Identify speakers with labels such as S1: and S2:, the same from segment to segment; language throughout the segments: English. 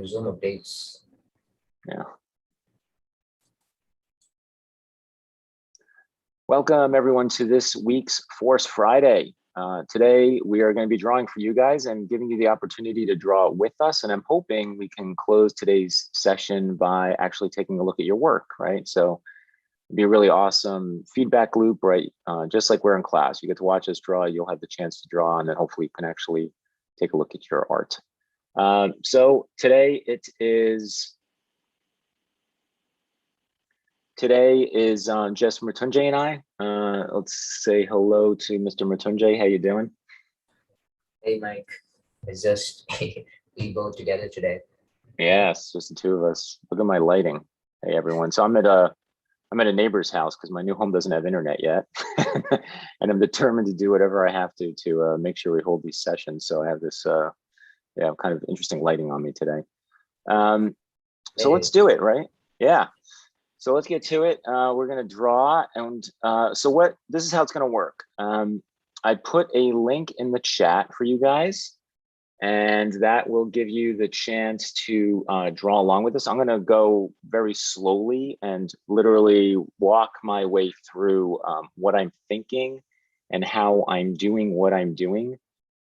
S1: Zoom updates.
S2: Yeah. Welcome everyone to this week's Force Friday. Today we are going to be drawing for you guys and giving you the opportunity to draw with us. And I'm hoping we can close today's session by actually taking a look at your work, right? So it'd be a really awesome feedback loop, right? Just like we're in class, you get to watch us draw, you'll have the chance to draw, and then hopefully you can actually take a look at your art. So today is just Mrityunjay and I. Let's say hello to Mr. Mrityunjay. How you doing?
S1: Hey, Mike. It's just we both together today.
S2: Yes, just the two of us. Look at my lighting. Hey, everyone. So I'm at a neighbor's house because my new home doesn't have internet yet, and I'm determined to do whatever I have to make sure we hold these sessions. So I have this, kind of interesting lighting on me today. So let's do it, right? Yeah. So let's get to it. We're going to draw. And this is how it's going to work. I put a link in the chat for you guys, and that will give you the chance to draw along with us. I'm going to go very slowly and literally walk my way through what I'm thinking and how I'm doing what I'm doing.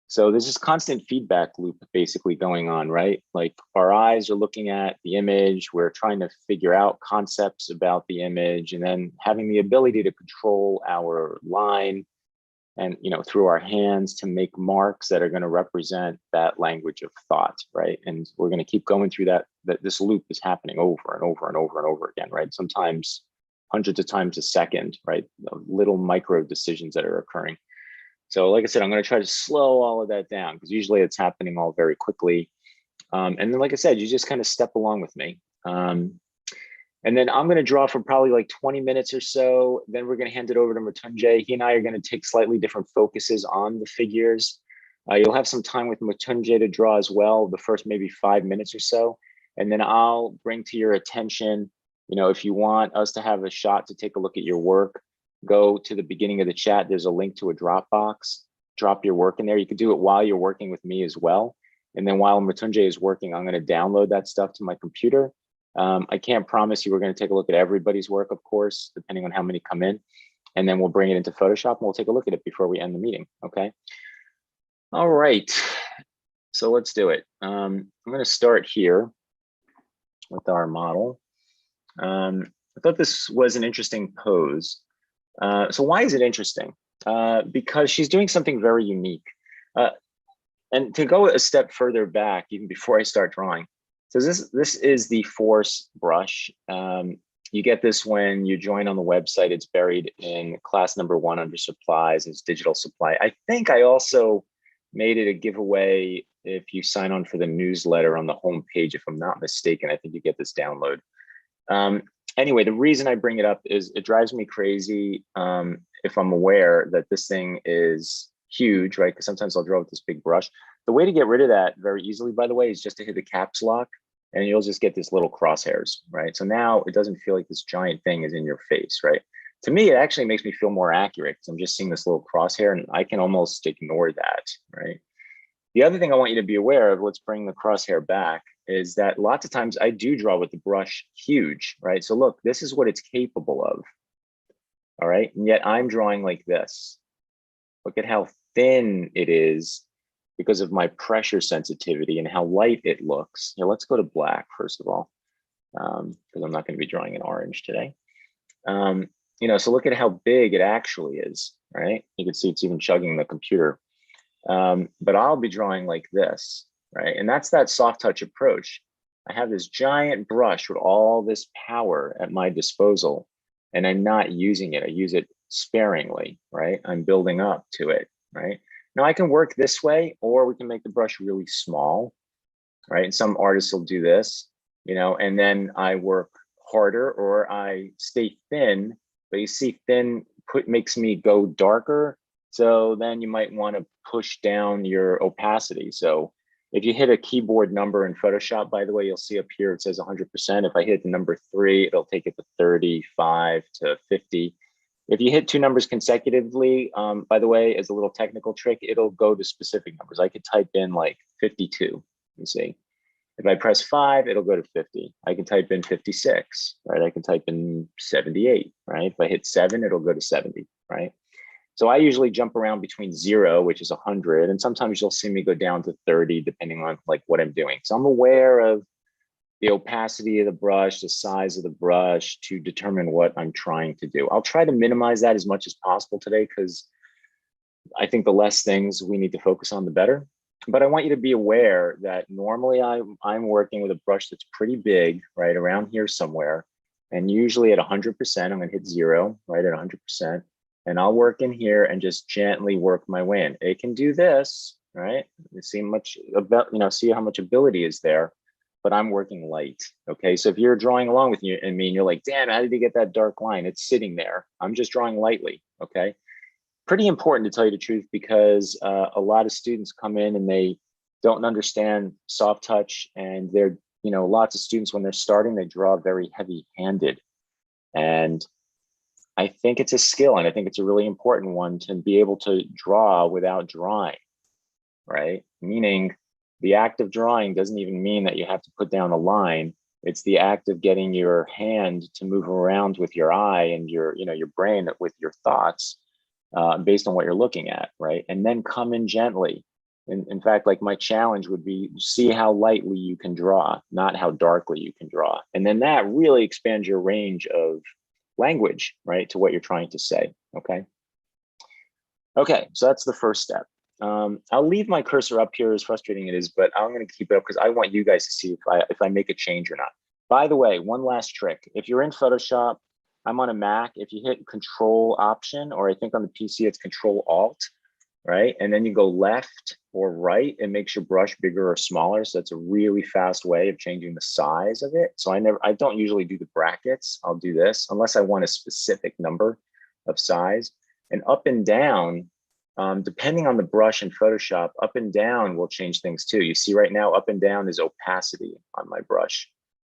S2: So there's this constant feedback loop basically going on, right? Like our eyes are looking at the image, we're trying to figure out concepts about the image, and then having the ability to control our line and, through our hands to make marks that are going to represent that language of thought, right? And we're going to keep going through that this loop is happening over and over and over and over again, right? Sometimes hundreds of times a second, right? The little micro decisions that are occurring. So like I said, I'm going to try to slow all of that down because usually it's happening all very quickly. And then, like I said, you just kind of step along with me. And then I'm going to draw for probably like 20 minutes or so. Then we're going to hand it over to Mrityunjay. He and I are going to take slightly different focuses on the figures. You'll have some time with Mrityunjay to draw as well, the first maybe 5 minutes or so. And then I'll bring to your attention, if you want us to have a shot to take a look at your work, go to the beginning of the chat. There's a link to a Dropbox. Drop your work in there. You could do it while you're working with me as well. And then while Mrityunjay is working, I'm going to download that stuff to my computer. I can't promise you we're going to take a look at everybody's work, of course, depending on how many come in. And then we'll bring it into Photoshop and we'll take a look at it before we end the meeting. Okay. All right. So let's do it. I'm going to start here with our model. I thought this was an interesting pose. So why is it interesting? Because she's doing something very unique. And to go a step further back, even before I start drawing, so this is the Force brush. You get this when you join on the website. It's buried in class number 1 under supplies. It's digital supply. I think I also made it a giveaway if you sign on for the newsletter on the home page. If I'm not mistaken, I think you get this download. Anyway, the reason I bring it up is it drives me crazy if I'm aware that this thing is huge, right? Because sometimes I'll draw with this big brush. The way to get rid of that very easily, by the way, is just to hit the caps lock and you'll just get this little crosshairs, right? So now it doesn't feel like this giant thing is in your face, right? To me, it actually makes me feel more accurate because I'm just seeing this little crosshair and I can almost ignore that, right? The other thing I want you to be aware of, let's bring the crosshair back, is that lots of times I do draw with the brush huge, right? So look, this is what it's capable of, all right? And yet I'm drawing like this. Look at how thin it is because of my pressure sensitivity and how light it looks. Here, let's go to black, first of all, because I'm not going to be drawing in orange today. So look at how big it actually is, right? You can see it's even chugging the computer. But I'll be drawing like this, right? And that's that soft touch approach. I have this giant brush with all this power at my disposal, and I'm not using it. I use it sparingly, right? I'm building up to it, right? Now I can work this way, or we can make the brush really small, right? And some artists will do this, and then I work harder or I stay thin, but you see thin makes me go darker. So then you might want to push down your opacity. So if you hit a keyboard number in Photoshop, by the way, you'll see up here, it says 100%. If I hit the number 3, it'll take it to 35 to 50. If you hit 2 numbers consecutively, by the way, as a little technical trick, it'll go to specific numbers. I could type in like 52, you see. If I press 5, it'll go to 50. I can type in 56, right? I can type in 78, right? If I hit 7, it'll go to 70, right? So I usually jump around between 0, which is 100, and sometimes you'll see me go down to 30, depending on like what I'm doing. So I'm aware of the opacity of the brush, the size of the brush to determine what I'm trying to do. I'll try to minimize that as much as possible today because I think the less things we need to focus on, the better. But I want you to be aware that normally I'm working with a brush that's pretty big, right around here somewhere. And usually at 100%, I'm going to hit 0, right at 100%. And I'll work in here and just gently work my way in. It can do this, right? You see much about, see how much ability is there, but I'm working light. Okay. So if you're drawing along with me and you're like, damn, how did you get that dark line? It's sitting there. I'm just drawing lightly. Okay. Pretty important to tell you the truth because a lot of students come in and they don't understand soft touch, and they're, lots of students when they're starting, they draw very heavy handed. And I think it's a skill, and I think it's a really important one to be able to draw without drawing, right? Meaning the act of drawing doesn't even mean that you have to put down a line. It's the act of getting your hand to move around with your eye and your brain with your thoughts based on what you're looking at, right? And then come in gently. In fact, like my challenge would be see how lightly you can draw, not how darkly you can draw. And then that really expands your range of language, right, to what you're trying to say, okay? Okay, so that's the first step. I'll leave my cursor up here, as frustrating it is, but I'm gonna keep it up because I want you guys to see if I make a change or not. By the way, one last trick. If you're in Photoshop, I'm on a Mac, if you hit Control Option, or I think on the PC it's Control Alt, right? And then you go left or right, it makes your brush bigger or smaller. So that's a really fast way of changing the size of it. So I don't usually do the brackets. I'll do this unless I want a specific number of size. And up and down, depending on the brush in Photoshop, up and down will change things too. You see right now, up and down is opacity on my brush.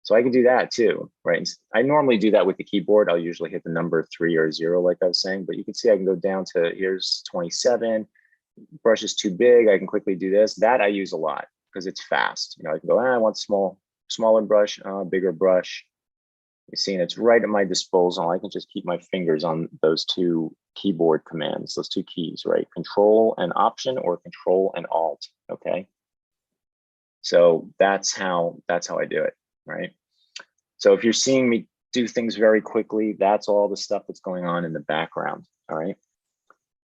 S2: So I can do that too, right? I normally do that with the keyboard. I'll usually hit the number 3 or 0, like I was saying, but you can see I can go down to, here's 27. Brush is too big. I can quickly do this. That I use a lot because it's fast. I can go, I want smaller brush, bigger brush. You see, and it's right at my disposal. I can just keep my fingers on those 2 keyboard commands, those 2 keys, right? Control and Option or Control and Alt, okay? So that's how I do it, right? So if you're seeing me do things very quickly, that's all the stuff that's going on in the background, all right?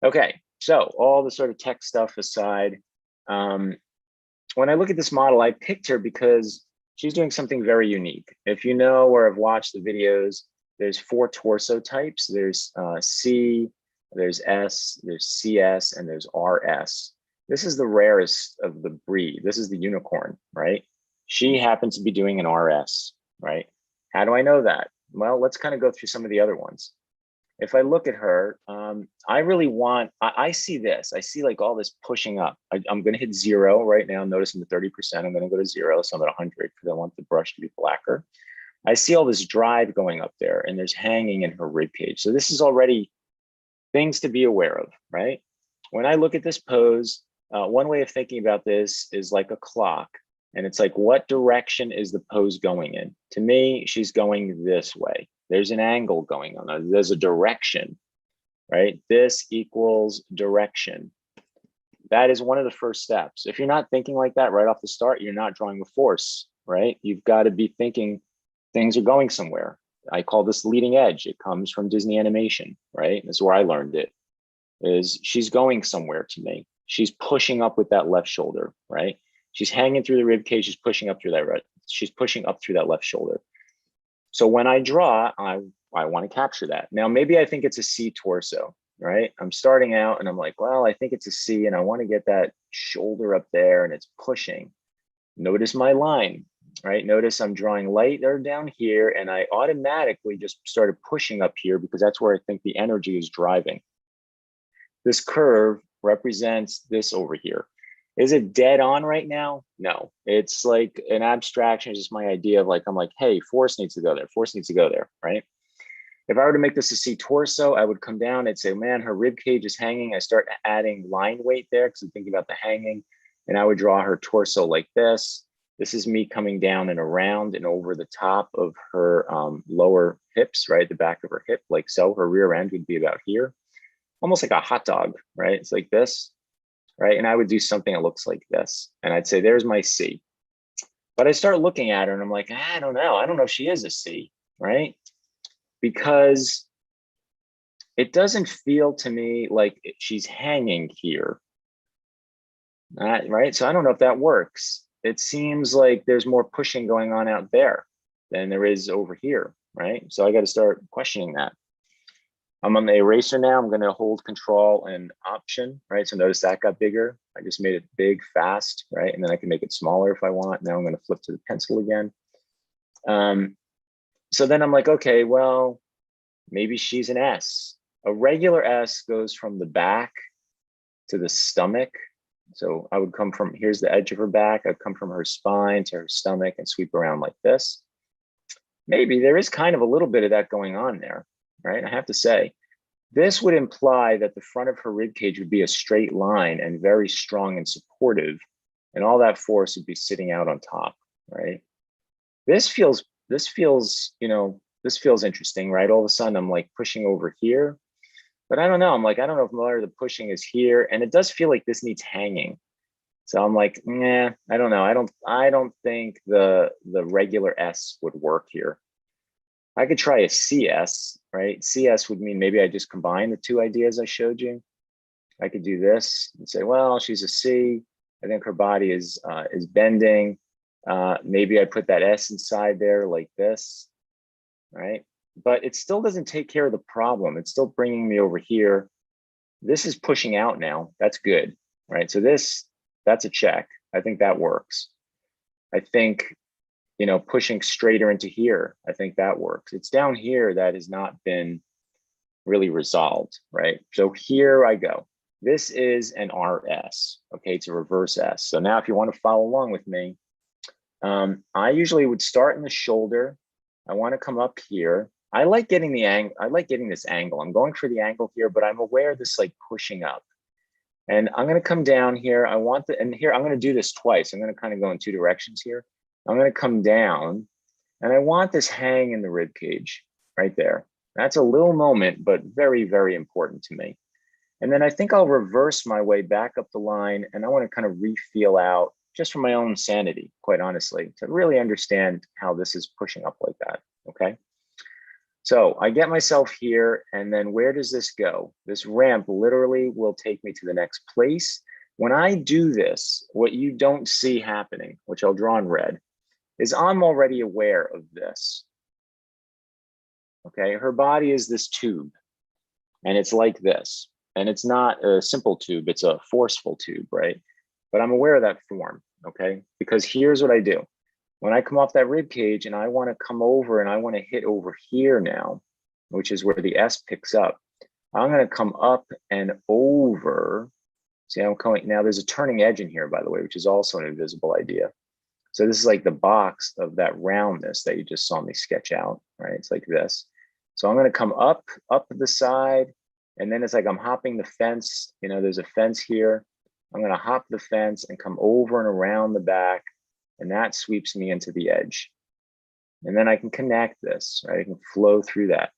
S2: Okay, so all the sort of tech stuff aside, when I look at this model, I picked her because she's doing something very unique. If you know or have watched the videos, there's 4 torso types. There's C, there's S, there's CS, and there's RS. This is the rarest of the breed. This is the unicorn, right? She happens to be doing an RS, right? How do I know that? Well, let's kind of go through some of the other ones. If I look at her, I really want, I see this. I see like all this pushing up. I'm going to hit 0 right now. Notice I'm at 30%. I'm going to go to 0. So I'm at 100 because I want the brush to be blacker. I see all this drive going up there and there's hanging in her rib cage. So this is already things to be aware of, right? When I look at this pose, one way of thinking about this is like a clock. And it's like, what direction is the pose going in? To me, she's going this way. There's an angle going on. There's a direction, right? This equals direction. That is one of the first steps. If you're not thinking like that right off the start, you're not drawing with force, right? You've got to be thinking things are going somewhere. I call this leading edge. It comes from Disney animation, right? That's where I learned it, is she's going somewhere to me. She's pushing up with that left shoulder, right? She's hanging through the rib cage. She's pushing up through that right. She's pushing up through that left shoulder. So when I draw, I want to capture that. Now, maybe I think it's a C torso, right? I'm starting out and I'm like, well, I think it's a C and I want to get that shoulder up there and it's pushing. Notice my line, right? Notice I'm drawing lighter down here and I automatically just started pushing up here because that's where I think the energy is driving. This curve represents this over here. Is it dead on right now? No, it's like an abstraction. It's just my idea of like, I'm like, hey, force needs to go there. Force needs to go there, right? If I were to make this a C torso, I would come down and say, man, her rib cage is hanging. I start adding line weight there because I'm thinking about the hanging, and I would draw her torso like this. This is me coming down and around and over the top of her lower hips, right? The back of her hip, like so. Her rear end would be about here, almost like a hot dog, right? It's like this, right? And I would do something that looks like this. And I'd say, there's my C. But I start looking at her and I'm like, I don't know. I don't know if she is a C, right? Because it doesn't feel to me like she's hanging here, right? So I don't know if that works. It seems like there's more pushing going on out there than there is over here, right? So I got to start questioning that. I'm on the eraser now. I'm going to hold control and option, right? So notice that got bigger. I just made it big, fast, right? And then I can make it smaller if I want. Now I'm going to flip to the pencil again. So then I'm like, okay, well, maybe she's an S. A regular S goes from the back to the stomach. So I would come from, here's the edge of her back. I'd come from her spine to her stomach and sweep around like this. Maybe there is kind of a little bit of that going on there, right? I have to say, this would imply that the front of her rib cage would be a straight line and very strong and supportive, and all that force would be sitting out on top, right? This feels, you know, this feels interesting, right? All of a sudden I'm like pushing over here, but I don't know. I'm like, I don't know if more of the pushing is here, and it does feel like this needs hanging. So I'm like, nah, I don't know. I don't think the regular S would work here. I could try a CS, right? CS would mean maybe I just combine the two ideas I showed you. I could do this and say, well, she's a C. I think her body is bending. Maybe I put that S inside there like this, right? But it still doesn't take care of the problem. It's still bringing me over here. This is pushing out now. That's good, right? So that's a check. I think that works. I think, you know, pushing straighter into here, I think that works. It's down here that has not been really resolved, right? So here I go. This is an RS, okay? It's a reverse S. So now if you want to follow along with me, I usually would start in the shoulder. I want to come up here. I like getting the angle. I like getting this angle. I'm going for the angle here, but I'm aware of this like pushing up. And I'm going to come down here. I want the, and here I'm going to do this twice. I'm going to kind of go in two directions here. I'm going to come down and I want this hang in the rib cage right there. That's a little moment, but very, very important to me. And then I think I'll reverse my way back up the line, and I want to kind of re-feel out just for my own sanity, quite honestly, to really understand how this is pushing up like that, okay? So I get myself here, and then where does this go? This ramp literally will take me to the next place. When I do this, what you don't see happening, which I'll draw in red, is I'm already aware of this. Okay, her body is this tube, and it's like this. And it's not a simple tube, it's a forceful tube, right? But I'm aware of that form, okay? Because here's what I do. When I come off that rib cage and I want to come over and I want to hit over here now, which is where the S picks up, I'm going to come up and over. See, I'm coming, now there's a turning edge in here, by the way, which is also an invisible idea. So this is like the box of that roundness that you just saw me sketch out, right? It's like this. So I'm going to come up the side, and then it's like I'm hopping the fence. You know, there's a fence here. I'm going to hop the fence and come over and around the back, and that sweeps me into the edge. And then I can connect this, right? I can flow through that.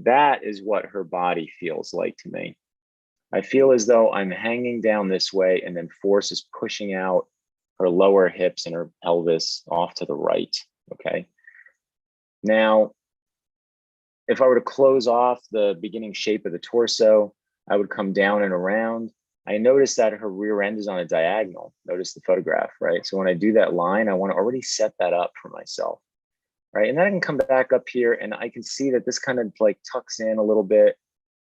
S2: That is what her body feels like to me. I feel as though I'm hanging down this way, and then force is pushing out her lower hips and her pelvis off to the right, okay? Now, if I were to close off the beginning shape of the torso, I would come down and around. I notice that her rear end is on a diagonal. Notice the photograph, right? So when I do that line, I want to already set that up for myself, right? And then I can come back up here and I can see that this kind of like tucks in a little bit,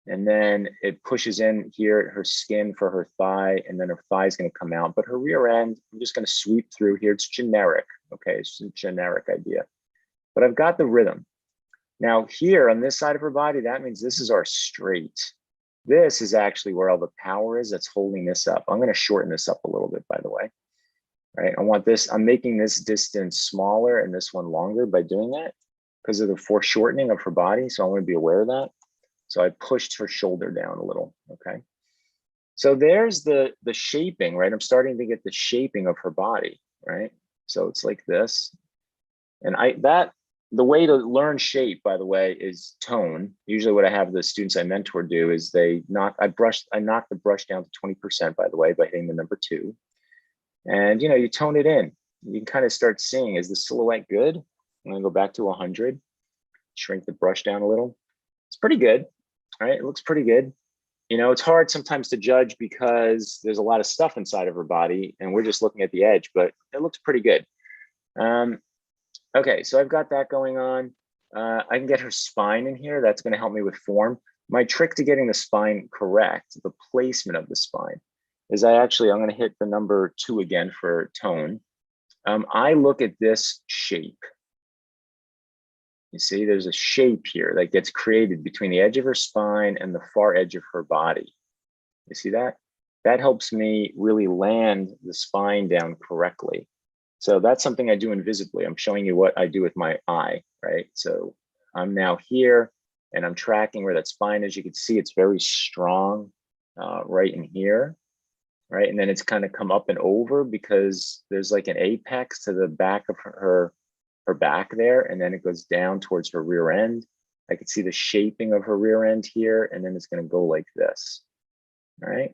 S2: and then it pushes in here at her skin for her thigh, and then her thigh is going to come out. But her rear end, I'm just going to sweep through here. It's generic, okay? It's a generic idea, but I've got the rhythm. Now here on this side of her body, that means this is our straight. This is actually where all the power is that's holding this up. I'm going to shorten this up a little bit, by the way, right? I want this, I'm making this distance smaller and this one longer by doing that because of the foreshortening of her body. So I want to be aware of that. So I pushed her shoulder down a little, okay? So there's the shaping, right? I'm starting to get the shaping of her body, right? So it's like this. And the way to learn shape, by the way, is tone. Usually what I have the students I mentor do is I knock the brush down to 20%, by the way, by hitting the number 2. And you tone it in. You can kind of start seeing, is the silhouette good? I'm gonna go back to 100, shrink the brush down a little. It's pretty good, right? It looks pretty good. It's hard sometimes to judge because there's a lot of stuff inside of her body and we're just looking at the edge, but it looks pretty good. Okay, so I've got that going on. I can get her spine in here. That's going to help me with form. My trick to getting the spine correct, the placement of the spine, is I'm going to hit the number 2 again for tone. I look at this shape. You see, there's a shape here that gets created between the edge of her spine and the far edge of her body. You see that? That helps me really land the spine down correctly. So that's something I do invisibly. I'm showing you what I do with my eye, right? So I'm now here and I'm tracking where that spine is. You can see it's very strong right in here, right? And then it's kind of come up and over because there's like an apex to the back of her back there, and then it goes down towards her rear end. I can see the shaping of her rear end here, and then it's going to go like this, right?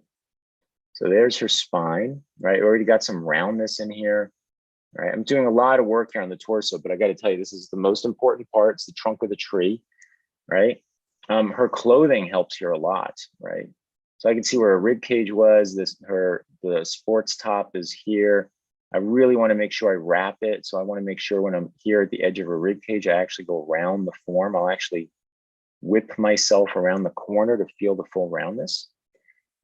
S2: So there's her spine, right? Already got some roundness in here. Right, I'm doing a lot of work here on the torso, but I got to tell you, this is the most important part. It's the trunk of the tree, right? Her clothing helps here a lot, right? So I can see where her rib cage was. The sports top is here. I really want to make sure I wrap it. So I want to make sure when I'm here at the edge of her rib cage, I actually go around the form. I'll actually whip myself around the corner to feel the full roundness.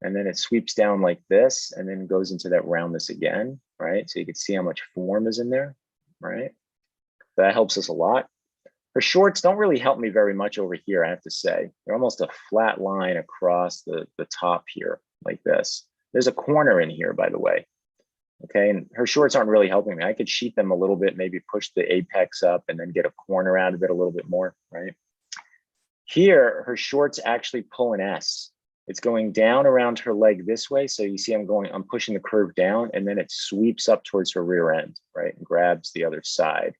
S2: And then it sweeps down like this and then goes into that roundness again, right? So you can see how much form is in there, right? That helps us a lot. Her shorts don't really help me very much over here, I have to say. They're almost a flat line across the top here, like this. There's a corner in here, by the way. Okay, and her shorts aren't really helping me. I could sheet them a little bit, maybe push the apex up and then get a corner out of it a little bit more, right? Here, her shorts actually pull an S. It's going down around her leg this way. So you see I'm pushing the curve down and then it sweeps up towards her rear end, right? And grabs the other side.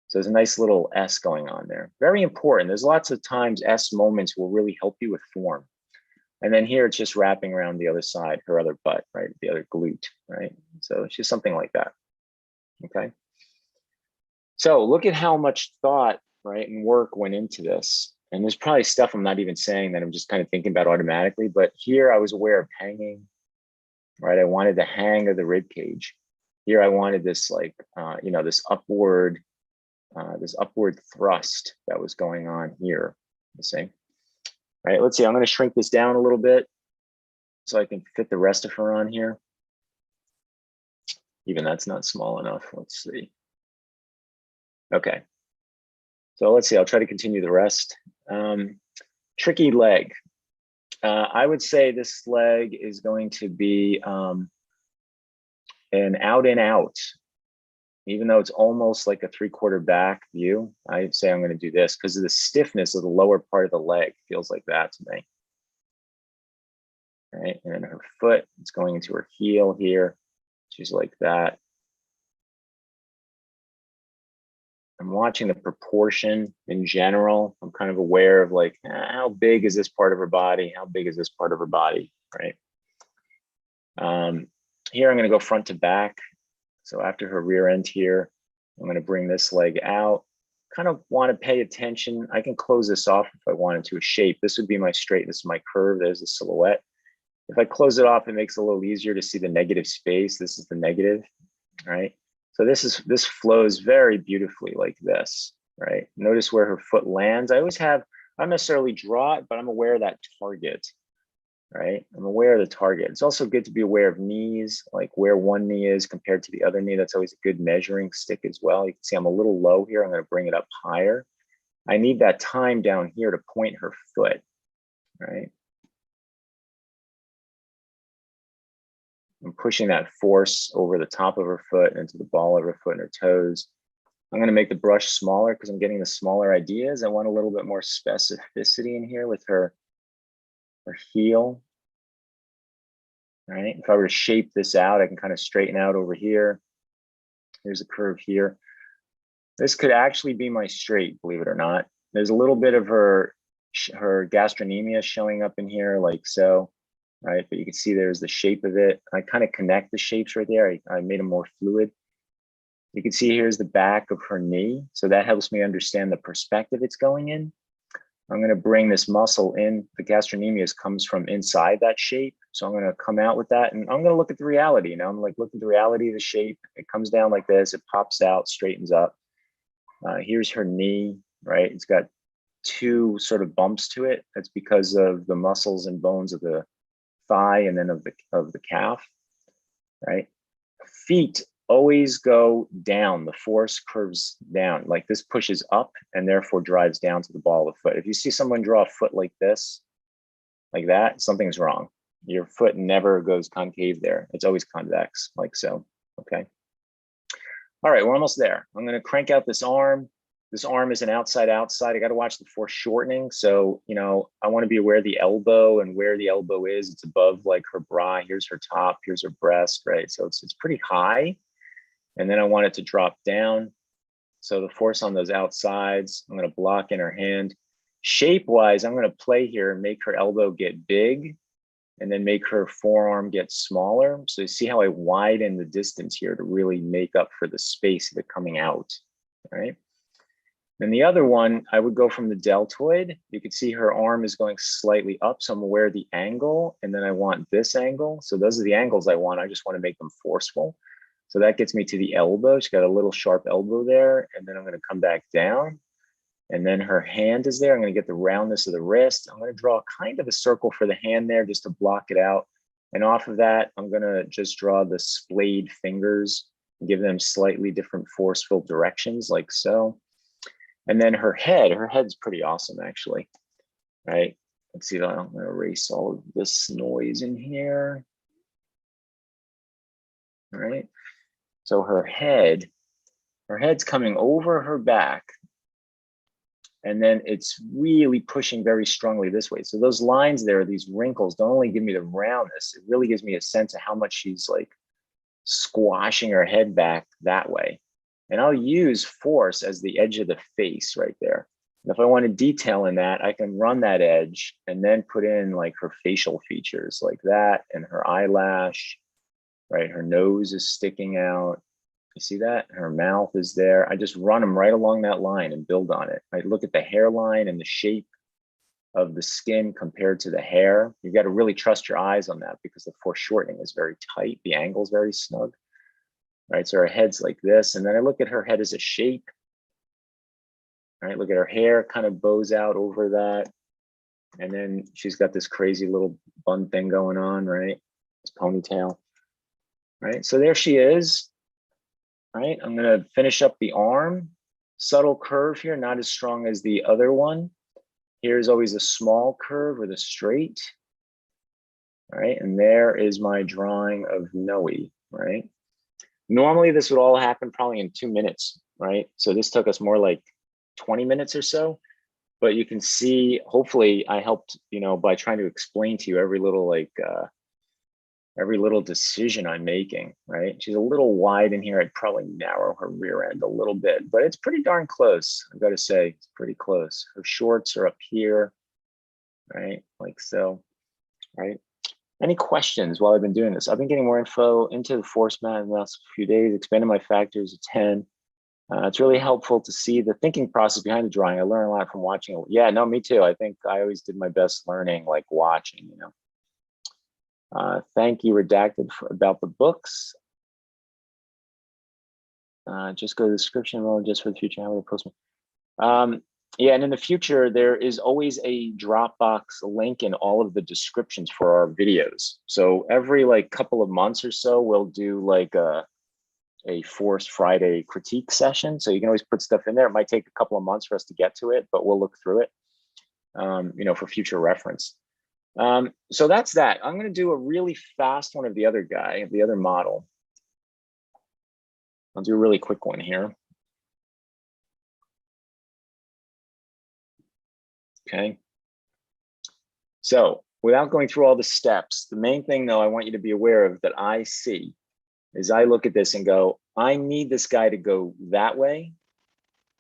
S2: So there's a nice little S going on there. Very important. There's lots of times S moments will really help you with form. And then here it's just wrapping around the other side, her other butt, right? The other glute, right? So it's just something like that, okay? So look at how much thought, right, and work went into this. And there's probably stuff I'm not even saying that I'm just kind of thinking about automatically, but here I was aware of hanging, right? I wanted the hang of the rib cage. Here I wanted this like, this upward thrust that was going on here, you see? Right, let's see, I'm gonna shrink this down a little bit so I can fit the rest of her on here. Even that's not small enough, let's see. Okay, so let's see, I'll try to continue the rest. Tricky leg. I would say this leg is going to be an out and out. Even though it's almost like a 3/4 back view, I'd say I'm going to do this because of the stiffness of the lower part of the leg. Feels like that to me. Right, and then her foot, it's going into her heel here. She's like that. I'm watching the proportion in general. I'm kind of aware of like, how big is this part of her body? How big is this part of her body, right? Here I'm going to go front to back. So after her rear end here, I'm going to bring this leg out. Kind of want to pay attention. I can close this off if I wanted to a shape. This would be my straight. This is my curve. There's the silhouette. If I close it off, it makes it a little easier to see the negative space. This is the negative, right? So this flows very beautifully like this, right? Notice where her foot lands. I don't necessarily draw it, but I'm aware of that target, right? I'm aware of the target. It's also good to be aware of knees, like where one knee is compared to the other knee. That's always a good measuring stick as well. You can see I'm a little low here. I'm going to bring it up higher. I need that time down here to point her foot, right? I'm pushing that force over the top of her foot and into the ball of her foot and her toes. I'm going to make the brush smaller because I'm getting the smaller ideas. I want a little bit more specificity in here with her heel. Right? If I were to shape this out, I can kind of straighten out over here. Here's a curve here. This could actually be my straight, believe it or not. There's a little bit of her gastrocnemius showing up in here like so, right? But you can see there's the shape of it. I kind of connect the shapes right there. I made them more fluid. You can see here's the back of her knee. So that helps me understand the perspective it's going in. I'm going to bring this muscle in. The gastrocnemius comes from inside that shape. So I'm going to come out with that and I'm going to look at the reality. You know, I'm like, look at the reality of the shape. It comes down like this. It pops out, straightens up. Here's her knee, right? It's got two sort of bumps to it. That's because of the muscles and bones of the thigh and then of the calf, right? Feet always go down. The force curves down. Like this pushes up and therefore drives down to the ball of the foot. If you see someone draw a foot like this, like that, something's wrong. Your foot never goes concave there. It's always convex, like so, okay? All right, we're almost there. I'm gonna crank out this arm. This arm is an outside. I gotta watch the foreshortening. So, you know, I wanna be aware of the elbow and where the elbow is. It's above like her bra. Here's her top, here's her breast, right? So it's pretty high. And then I want it to drop down. So the force on those outsides, I'm gonna block in her hand. Shape-wise, I'm gonna play here and make her elbow get big and then make her forearm get smaller. So you see how I widen the distance here to really make up for the space of it coming out, all right? Then the other one, I would go from the deltoid. You can see her arm is going slightly up, so I'm aware of the angle, and then I want this angle. So those are the angles I want. I just want to make them forceful. So that gets me to the elbow. She's got a little sharp elbow there, and then I'm going to come back down. And then her hand is there. I'm going to get the roundness of the wrist. I'm going to draw kind of a circle for the hand there just to block it out. And off of that, I'm going to just draw the splayed fingers, give them slightly different forceful directions like so. And then her head's pretty awesome actually, right? Let's see, I'm going to erase all of this noise in here. All right. So her head's coming over her back. And then it's really pushing very strongly this way. So those lines there, these wrinkles, don't only give me the roundness, it really gives me a sense of how much she's like squashing her head back that way. And I'll use force as the edge of the face right there. And if I want to detail in that, I can run that edge and then put in like her facial features like that and her eyelash, right? Her nose is sticking out. You see that? Her mouth is there. I just run them right along that line and build on it. I look at the hairline and the shape of the skin compared to the hair. You got to really trust your eyes on that because the foreshortening is very tight. The angle is very snug, right? So her head's like this. And then I look at her head as a shape. All right, look at her hair kind of bows out over that. And then she's got this crazy little bun thing going on, right? This ponytail, right? So there she is. Right, I'm going to finish up the arm. Subtle curve here, not as strong as the other one. Here's always a small curve with a straight. All right, and there is my drawing of Noe, right? Normally this would all happen probably in 2 minutes, right? So this took us more like 20 minutes or so. But you can see, hopefully I helped, you know, by trying to explain to you every little like, every little decision I'm making, right? She's a little wide in here. I'd probably narrow her rear end a little bit, but it's pretty darn close. I've got to say, it's pretty close. Her shorts are up here, right? Like so, right? Any questions while I've been doing this? I've been getting more info into the force mat in the last few days, expanding my factors to 10. It's really helpful to see the thinking process behind the drawing. I learn a lot from watching it. Yeah, no, me too. I think I always did my best learning like watching, you know. Thank you, Redacted, about the books. Just go to the description below just for the future. How will I post them? Yeah, and in the future, there is always a Dropbox link in all of the descriptions for our videos. So every like couple of months or so, we'll do like a Force Friday critique session. So you can always put stuff in there. It might take a couple of months for us to get to it, but we'll look through it, you know, for future reference. So that's that. I'm going to do a really fast one of the other guy, the other model. I'll do a really quick one here. Okay. So without going through all the steps, the main thing though I want you to be aware of that I see is I look at this and go, I need this guy to go that way,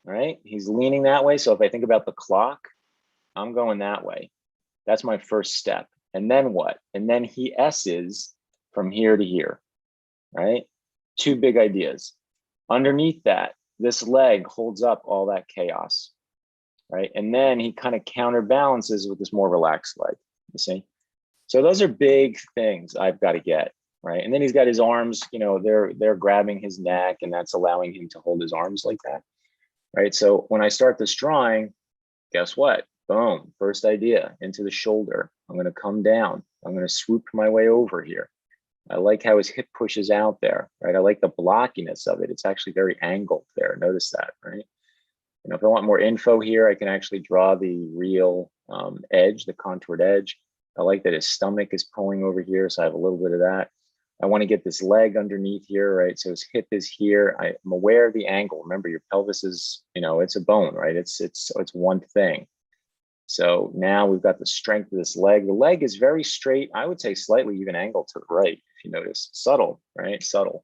S2: right? He's leaning that way. So if I think about the clock, I'm going that way. That's my first step. And then what? And then he S's from here to here, right? Two big ideas. Underneath that, this leg holds up all that chaos, right? And then he kind of counterbalances with this more relaxed leg, you see? So those are big things I've got to get, right? And then he's got his arms, you know, they're grabbing his neck, and that's allowing him to hold his arms like that, right? So when I start this drawing, guess what? Boom, first idea, into the shoulder. I'm going to come down. I'm going to swoop my way over here. I like how his hip pushes out there, right? I like the blockiness of it. It's actually very angled there. Notice that, right? You know, if I want more info here, I can actually draw the real edge, the contoured edge. I like that his stomach is pulling over here, so I have a little bit of that. I want to get this leg underneath here, right? So his hip is here. I'm aware of the angle. Remember, your pelvis is, you know, it's a bone, right? It's one thing. So now we've got the strength of this leg. The leg is very straight. I would say slightly even angled to the right, if you notice. Subtle, right? Subtle.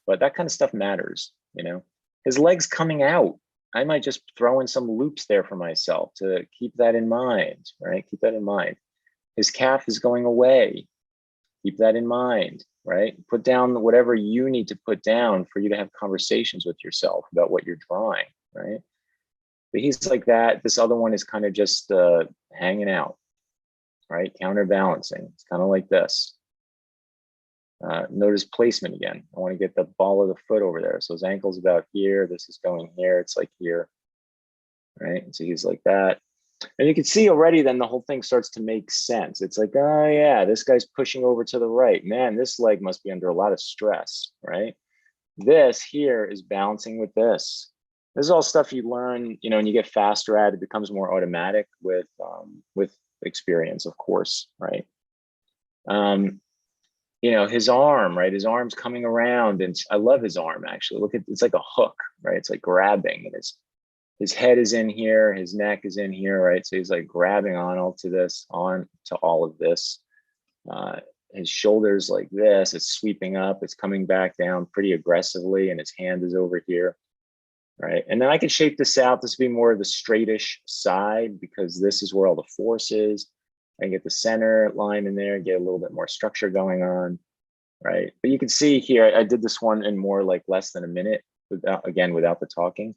S2: But that kind of stuff matters, you know? His leg's coming out. I might just throw in some loops there for myself to keep that in mind, right? Keep that in mind. His calf is going away. Keep that in mind, right? Put down whatever you need to put down for you to have conversations with yourself about what you're drawing, right? But he's like that. This other one is kind of just hanging out, right? Counterbalancing. It's kind of like this. Notice placement again. I want to get the ball of the foot over there. So his ankle's about here. This is going here. It's like here, right? So he's like that. And you can see already then the whole thing starts to make sense. It's like, oh yeah, this guy's pushing over to the right. Man, this leg must be under a lot of stress, right? This here is balancing with this. This is all stuff you learn, you know, and you get faster at. It becomes more automatic with experience, of course, right? You know, his arm, right? His arm's coming around, and I love his arm actually. Look at, it's like a hook, right? It's like grabbing, and his head is in here, his neck is in here, right? So he's like grabbing on to all of this. His shoulders like this, it's sweeping up, it's coming back down pretty aggressively, and his hand is over here, right? And then I can shape this out. This would be more of the straightish side because this is where all the force is. I can get the center line in there, get a little bit more structure going on, right? But you can see here, I did this one in more like less than a minute, without the talking.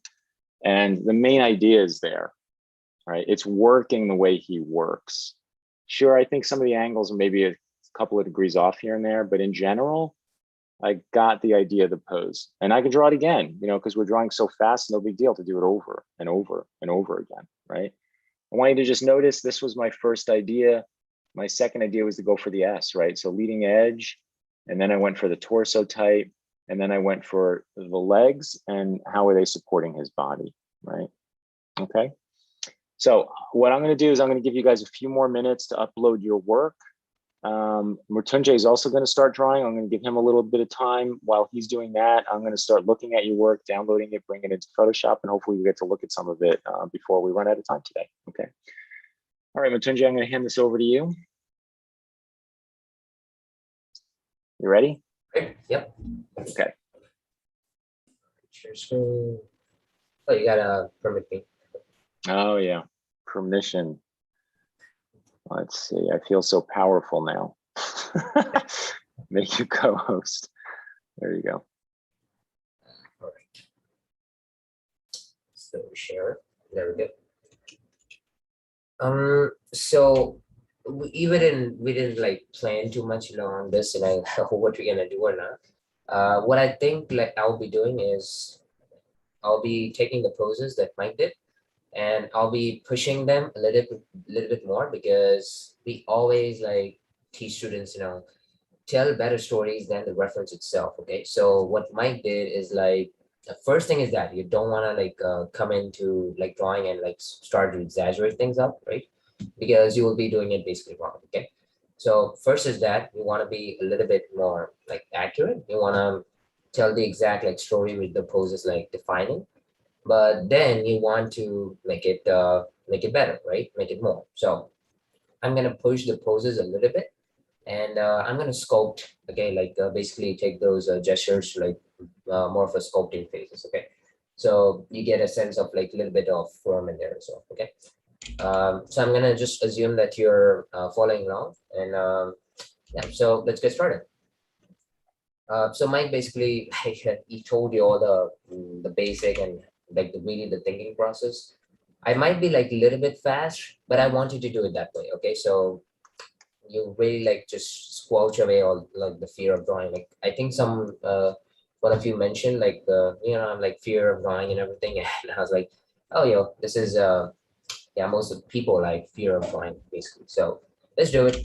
S2: And the main idea is there, right? It's working the way he works. Sure, I think some of the angles are maybe a couple of degrees off here and there, but in general, I got the idea of the pose. And I can draw it again, you know, because we're drawing so fast, no big deal to do it over and over and over again, right? I want you to just notice this was my first idea. My second idea was to go for the S, right? So leading edge, and then I went for the torso type, and then I went for the legs and how are they supporting his body, right? Okay. So what I'm going to do is I'm going to give you guys a few more minutes to upload your work. Mrityunjay is also going to start drawing. I'm going to give him a little bit of time. While he's doing that, I'm going to start looking at your work, downloading it, bringing it into Photoshop, and hopefully we get to look at some of it before we run out of time today. Okay. All right, Mrityunjay, I'm going to hand this over to you. You ready?
S1: Great. Yep.
S2: Okay.
S1: Share screen. Oh, you gotta permit me.
S2: Oh yeah, permission. Let's see. I feel so powerful now. Make you co-host. There you go.
S1: All right. So share. There we go. So we didn't like plan too much, you know, on this, and what we're gonna do or not. What I think like I'll be doing is I'll be taking the poses that Mike did, and I'll be pushing them a little bit more because we always like teach students, you know, tell better stories than the reference itself. Okay, so what Mike did is like the first thing is that you don't want to like come into like drawing and like start to exaggerate things up, right? Because you will be doing it basically wrong. Okay, so first is that you want to be a little bit more like accurate. You want to tell the exact like story with the poses like defining, but then you want to make it better, right? Make it more. So I'm gonna push the poses a little bit, And I'm gonna sculpt, okay, like basically take those gestures to like more of a sculpting phases, okay? So you get a sense of like a little bit of form in there as well, okay? So I'm gonna just assume that you're following along, and yeah, so let's get started. So Mike basically he told you all the basic and like the really the thinking process. I might be like a little bit fast, but I want you to do it that way. Okay, so you really like just squelch away all like the fear of drawing. Like I think some one of you mentioned like I'm like fear of drawing and everything, and I was like, oh this is yeah, most of the people like fear of drawing basically. So let's do it.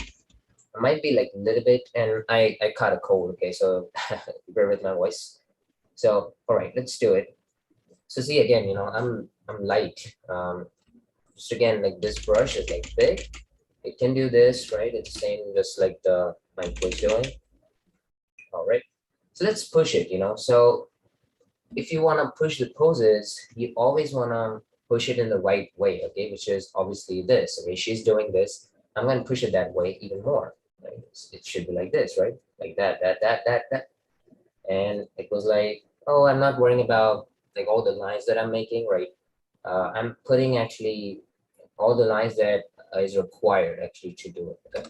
S1: I might be like a little bit, and I caught a cold. Okay, so bear with my voice. So all right, let's do it. So see again, I'm light. Just again, like this brush is like big. It can do this, right? It's same just like the my was doing. All right. So let's push it, So if you want to push the poses, you always want to push it in the right way, okay? Which is obviously this. Okay, she's doing this. I'm going to push it that way even more. Like it should be like this, right? Like that. And it was like, oh, I'm not worrying about like all the lines that I'm making, right? I'm putting actually all the lines that is required actually to do it. Okay,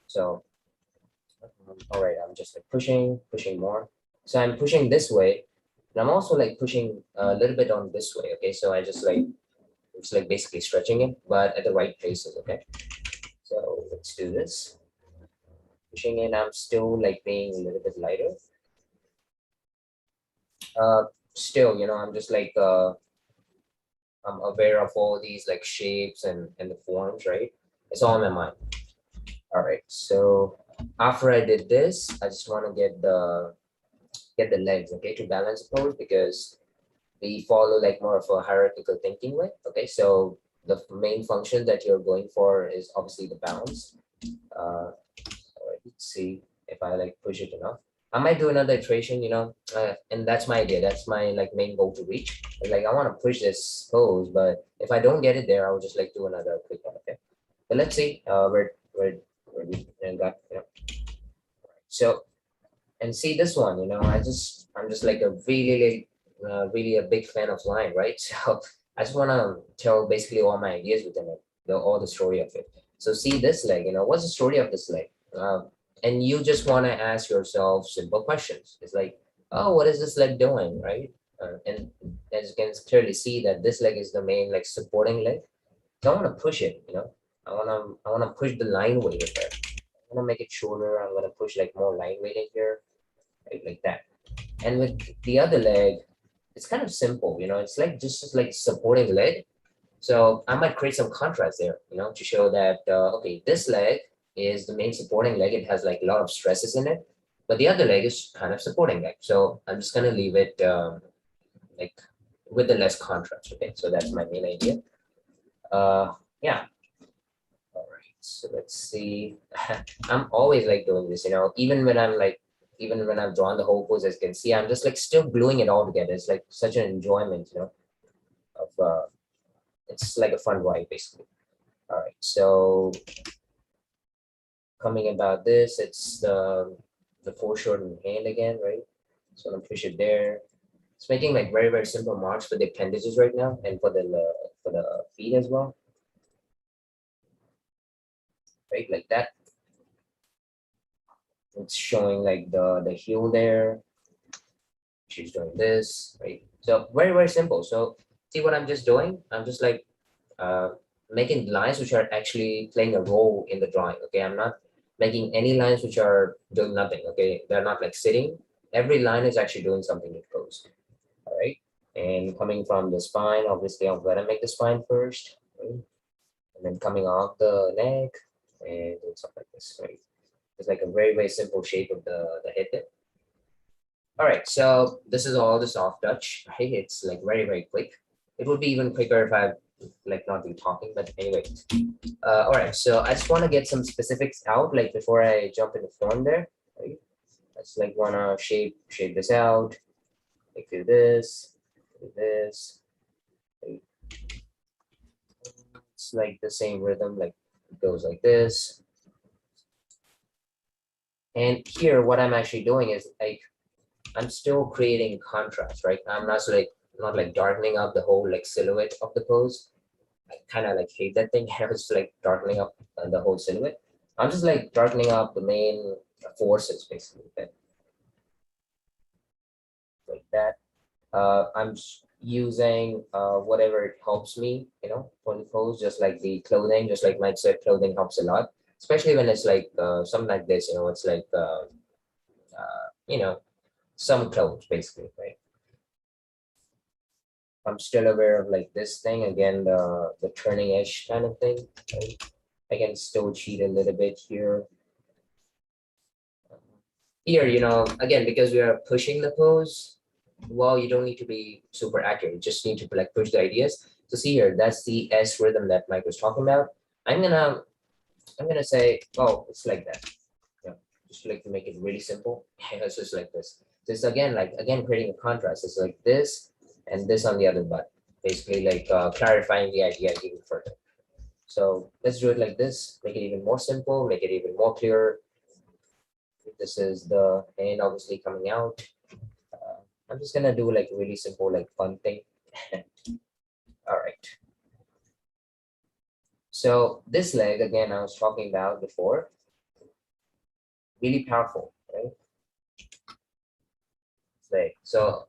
S1: so all right, I'm just like pushing more. So I'm pushing this way, and I'm also like pushing a little bit on this way. Okay, so I just like it's like basically stretching it, but at the right places. Okay, so let's do this. Pushing in, I'm still like being a little bit lighter. Uh, Still, I'm just like I'm aware of all these like shapes and the forms, right? It's all in my mind. All right, so after I did this, I just want to get the legs, okay, to balance the pose because we follow like more of a hierarchical thinking way. Okay, so the main function that you're going for is obviously the balance. All right, let's see if I like push it enough. I might do another iteration, and that's my idea. That's my like main goal to reach. It's like I want to push this pose, but if I don't get it there, I'll just like do another quick one. Okay, but let's see where we got. So and see this one, I'm just like a really a big fan of line, right? So I just want to tell basically all my ideas within it, all the story of it. So see this leg, what's the story of this leg? And you just want to ask yourself simple questions. It's like, oh, what is this leg doing, right? And as you can clearly see that this leg is the main like supporting leg. So I want to push it, I want to push the line weight in there. I'm gonna make it shorter. I'm gonna push like more line weight in here, right, like that. And with the other leg, it's kind of simple, it's like just like supporting leg. So I might create some contrast there, to show that, okay, this leg is the main supporting leg. It has like a lot of stresses in it, but the other leg is kind of supporting leg. So I'm just going to leave it like with the less contrast. Okay, so that's my main idea. Yeah. All right. So let's see. I'm always like doing this, even when I've drawn the whole pose, as you can see, I'm just like still gluing it all together. It's like such an enjoyment, of it's like a fun ride basically. All right, so coming about this, it's the foreshortened hand again, right? So I'm gonna push it there. It's making like very, very simple marks for the appendages right now and for the feet as well, right? Like that. It's showing like the heel there. She's doing this, right? So very, very simple. So see what I'm just doing? I'm just like uh, making lines which are actually playing a role in the drawing. Okay, I'm not making any lines which are doing nothing. Okay, they're not like sitting. Every line is actually doing something in pose. All right, and coming from the spine, obviously I'm gonna make the spine first, right? And then coming off the neck and doing something like this, right? It's like a very, very simple shape of the head there. All right, so this is all the soft touch, right? It's like very, very quick. It would be even quicker if I like not be talking, but anyway. All right, so I just want to get some specifics out, like before I jump into form there, right? I just like wanna shape this out, like do this. Right? It's like the same rhythm, like it goes like this. And here, what I'm actually doing is like, I'm still creating contrast, right? I'm not like darkening up the whole like silhouette of the pose. I kind of like hate that thing. I was like darkening up the whole silhouette. I'm just like darkening up the main forces basically, okay? Like that. Using whatever helps me, for the pose, just like the clothing, just like Mike said, clothing helps a lot, especially when it's like something like this, it's like, some clothes basically, right? I'm still aware of like this thing again, the turning edge kind of thing. Right? I can still cheat a little bit here. Here, again, because we are pushing the pose, well, you don't need to be super accurate. You just need to like push the ideas. So see here, that's the S rhythm that Mike was talking about. I'm gonna say, oh, it's like that. Yeah, just like to make it really simple. It's just like this. This again, like again, creating a contrast. It's like this and this on the other butt. Basically, like clarifying the idea even further. So let's do it like this. Make it even more simple. Make it even more clear. This is the hand obviously coming out. I'm just gonna do like a really simple, like fun thing. All right. So this leg again, I was talking about before, really powerful, right? Leg. So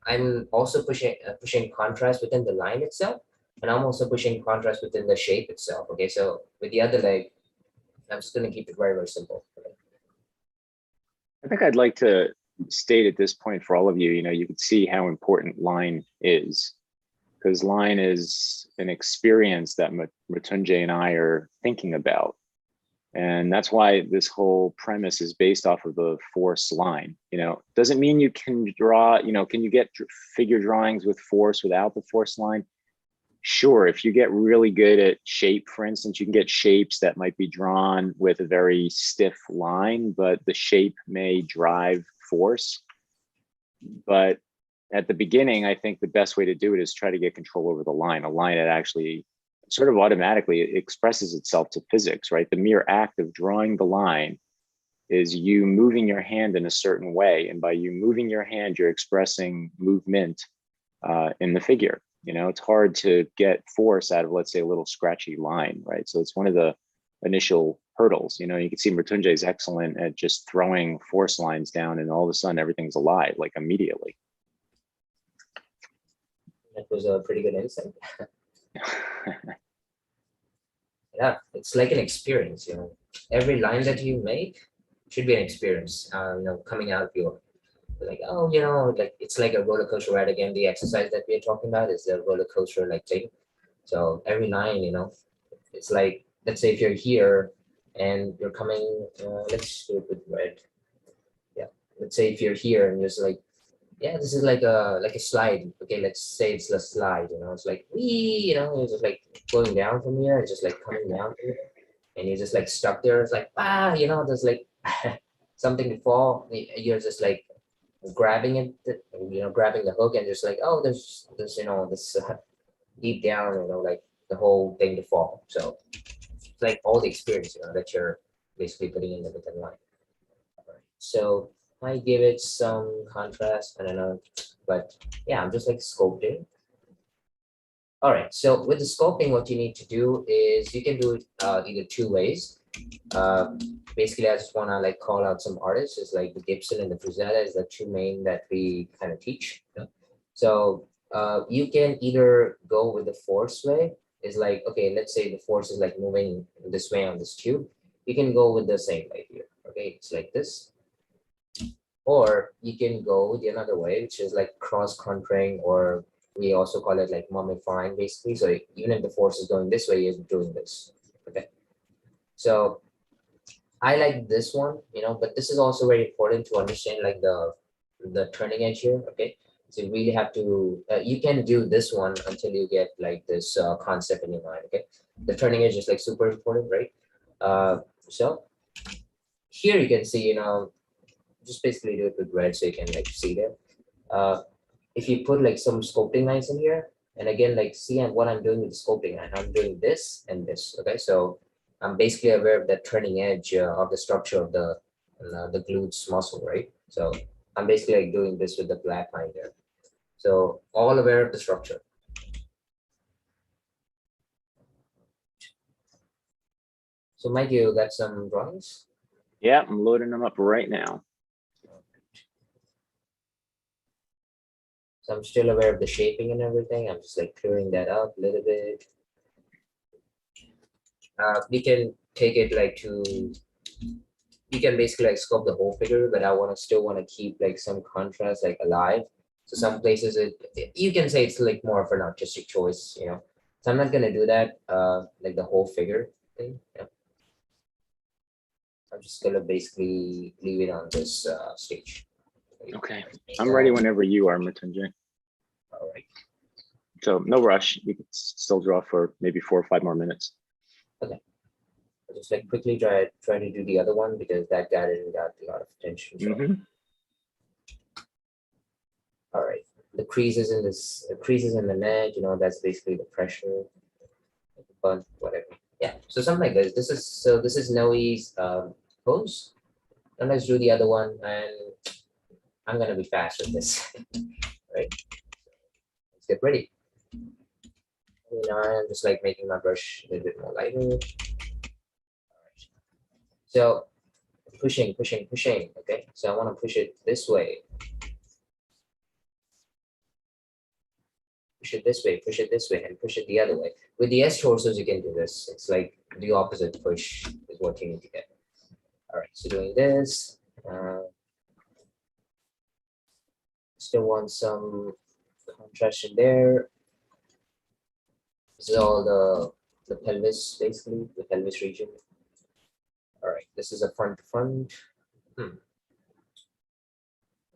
S1: I'm also pushing contrast within the line itself, and I'm also pushing contrast within the shape itself. Okay, so with the other leg, I'm just gonna keep it very, very simple. Okay?
S2: I think I'd like to state at this point for all of you, you can see how important line is, because line is an experience that Mrityunjay and I are thinking about. And that's why this whole premise is based off of the force line. Doesn't mean you can draw, can you get figure drawings with force without the force line? Sure, if you get really good at shape, for instance, you can get shapes that might be drawn with a very stiff line, but the shape may drive force. But at the beginning, I think the best way to do it is try to get control over the line, a line that actually sort of automatically expresses itself to physics, right? The mere act of drawing the line is you moving your hand in a certain way. And by you moving your hand, you're expressing movement in the figure. It's hard to get force out of, let's say, a little scratchy line, right? So it's one of the initial hurdles. You can see Mrityunjay is excellent at just throwing force lines down, and all of a sudden everything's alive, like immediately.
S1: That was a pretty good insight. Yeah, it's like an experience. Every line that you make should be an experience. Coming out of your like, oh, like it's like a roller coaster ride. Again, the exercise that we're talking about is the roller coaster like thing. So every line, it's like, let's say if you're here and you're coming, let's do it with red. Yeah, let's say if you're here and you're just like, yeah, this is like a slide. Okay, let's say it's a slide. It's like you're just like going down from here and just like coming down here, and you're just like stuck there. It's like there's like something to fall. You're just like grabbing it, grabbing the hook, and just like, oh, there's this, this deep down, like the whole thing to fall. So it's like all the experience, that you're basically putting in the within line. So I give it some contrast, I don't know, but yeah, I'm just like sculpting. All right, so with the sculpting, what you need to do is you can do it either two ways. Basically, I just want to like call out some artists, just like the Gibson and the Frazetta is the two main that we kind of teach. So you can either go with the force way, is like, okay, let's say the force is like moving this way on this tube. You can go with the same way here. Okay, it's like this. Or you can go the another way, which is like cross-contouring, or we also call it like mummifying, basically. So even if the force is going this way, you're doing this. Okay. So I like this one, but this is also very important to understand like the turning edge here. Okay. So you really have to, you can do this one until you get like this concept in your mind. Okay. The turning edge is like super important, right? So here you can see, just basically do it with red so you can like see there. If you put like some sculpting lines in here, and again, like see what I'm doing with the sculpting line, I'm doing this and this. Okay, so I'm basically aware of the turning edge of the structure of the and the glutes muscle, right? So I'm basically like doing this with the black line there. So all aware of the structure. So Mike, you got some drawings?
S2: Yeah, I'm loading them up right now.
S1: So I'm still aware of the shaping and everything. I'm just like clearing that up a little bit. We can take it like to, you can basically like sculpt the whole figure, but I still want to keep like some contrast like alive. So some places you can say it's like more of an artistic choice, you know. So I'm not gonna do that, like the whole figure thing. Yeah. I'm just gonna basically leave it on this stage.
S2: Okay, I'm ready whenever you are, Mrityunjay.
S1: All right.
S2: So no rush. We can still draw for maybe 4 or 5 more minutes.
S1: I'll just like quickly try to do the other one because that got a lot of attention. So. All right, the creases in the neck, you know, that's basically the pressure, but whatever. Yeah, so something like this. This is Noe's pose. And let's do the other one, and I'm gonna be fast with this. Right. Let's get ready. You know, I'm just like making my brush a little bit more lighter. All right. So pushing. Okay, so I want to push it this way. Push it this way, push it this way, and push it the other way. With the S torsos, you can do this. It's like the opposite push is what you need to get. All right, so doing this. Still want some contrast in there. This is all the pelvis, basically, the pelvis region. All right, this is a front to front. I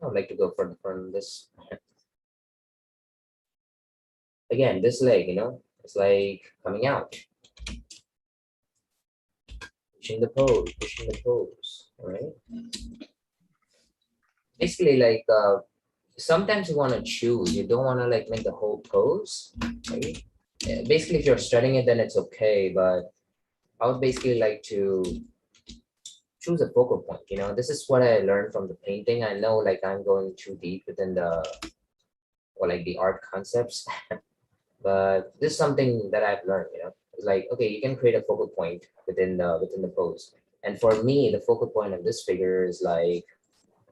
S1: would like to go front to front this. Again, this leg, you know, it's like coming out. Pushing the pose, all right? Basically, like, sometimes you want to choose. You don't want to like make the whole pose, right? Basically, if you're studying it, then it's okay. But I would basically like to choose a focal point. You know, this is what I learned from the painting. I know like I'm going too deep within or like the art concepts, but this is something that I've learned. You know, like okay, you can create a focal point within the pose. And for me, the focal point of this figure is like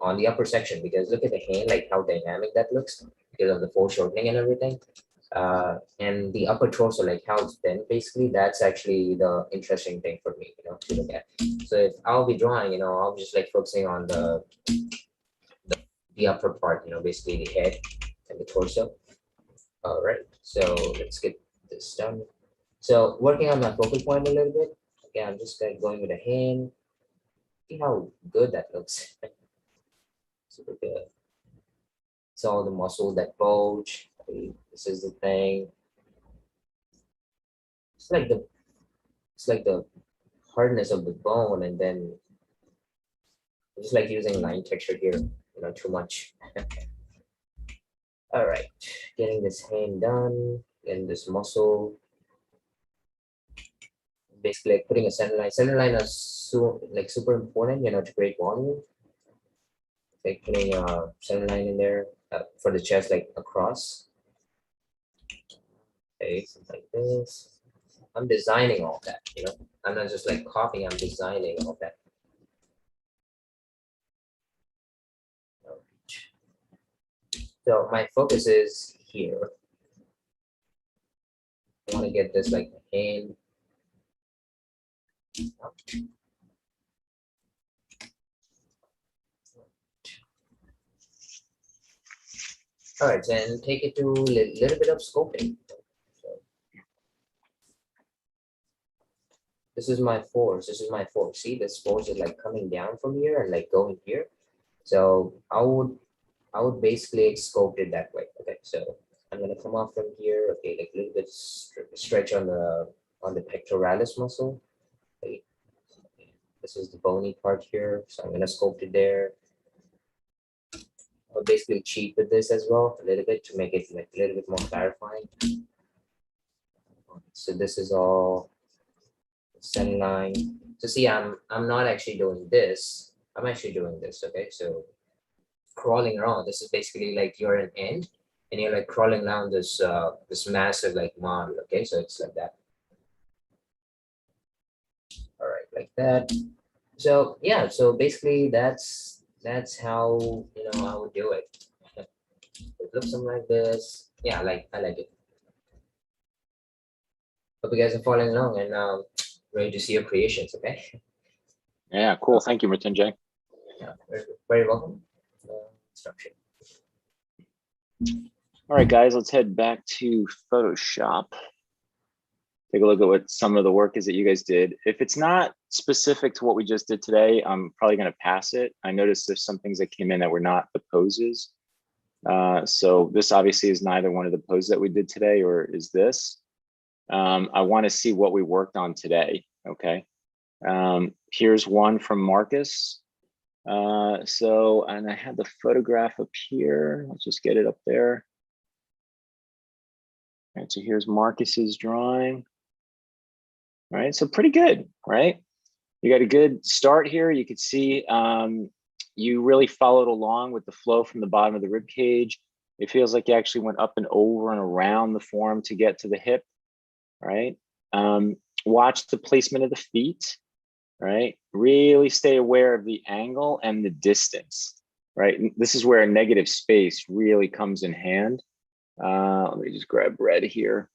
S1: on the upper section because look at the hand, like how dynamic that looks because of the foreshortening and everything. And the upper torso, like how it's bent, basically, that's actually the interesting thing for me, you know, to look at. So if I'll be drawing, you know, I'll just like focusing on the upper part, you know, basically the head and the torso. All right, so let's get this done. So working on my focal point a little bit. Okay, I'm just like going with a hand. See how good that looks. Super good. It's all the muscles that bulge. This is the thing. It's like the hardness of the bone, and then just like using line texture here, you know, too much. All right, getting this hand done, getting this muscle. Basically, like putting a center line. Center line is like super important, you know, to create volume. Like putting a center line in there for the chest, like across. Okay, something like this. I'm designing all that, you know. I'm not just like copying, I'm designing all that. So my focus is here. I want to get this like hand. All right, then take it to a little bit of sculpting. So this is my force. This is my force. See, this force is like coming down from here and like going here. So I would basically sculpt it that way. Okay, so I'm gonna come off from here. Okay, like a little bit stretch on the pectoralis muscle. Okay. This is the bony part here, so I'm gonna sculpt it there. I'll basically cheat with this as well a little bit to make it like a little bit more clarifying. So this is all center line. So see, I'm not actually doing this. I'm actually doing this, okay? So crawling around, this is basically like you're an ant and you're like crawling around this massive like model, okay? So it's like that. All right, like that. So yeah, so basically that's how I would do it. It looks something like this. Yeah, I like it. Hope you guys are following along and ready to see your creations, okay?
S2: Yeah, cool. Thank you, Mrityunjay.
S1: Yeah, very welcome. Instruction.
S2: All right, guys, let's head back to Photoshop. Take a look at what some of the work is that you guys did. If it's not specific to what we just did today, I'm probably going to pass it. I noticed there's some things that came in that were not the poses. So this obviously is neither one of the poses that we did today, or is this. I want to see what we worked on today. Okay. Here's one from Marcus. And I had the photograph up here. Let's just get it up there. All right, so here's Marcus's drawing. All right, so pretty good, right? You got a good start here. You could see you really followed along with the flow from the bottom of the rib cage. It feels like you actually went up and over and around the form to get to the hip, right? Watch the placement of the feet, right? Really stay aware of the angle and the distance, right? And this is where a negative space really comes in hand. Let me just grab red here.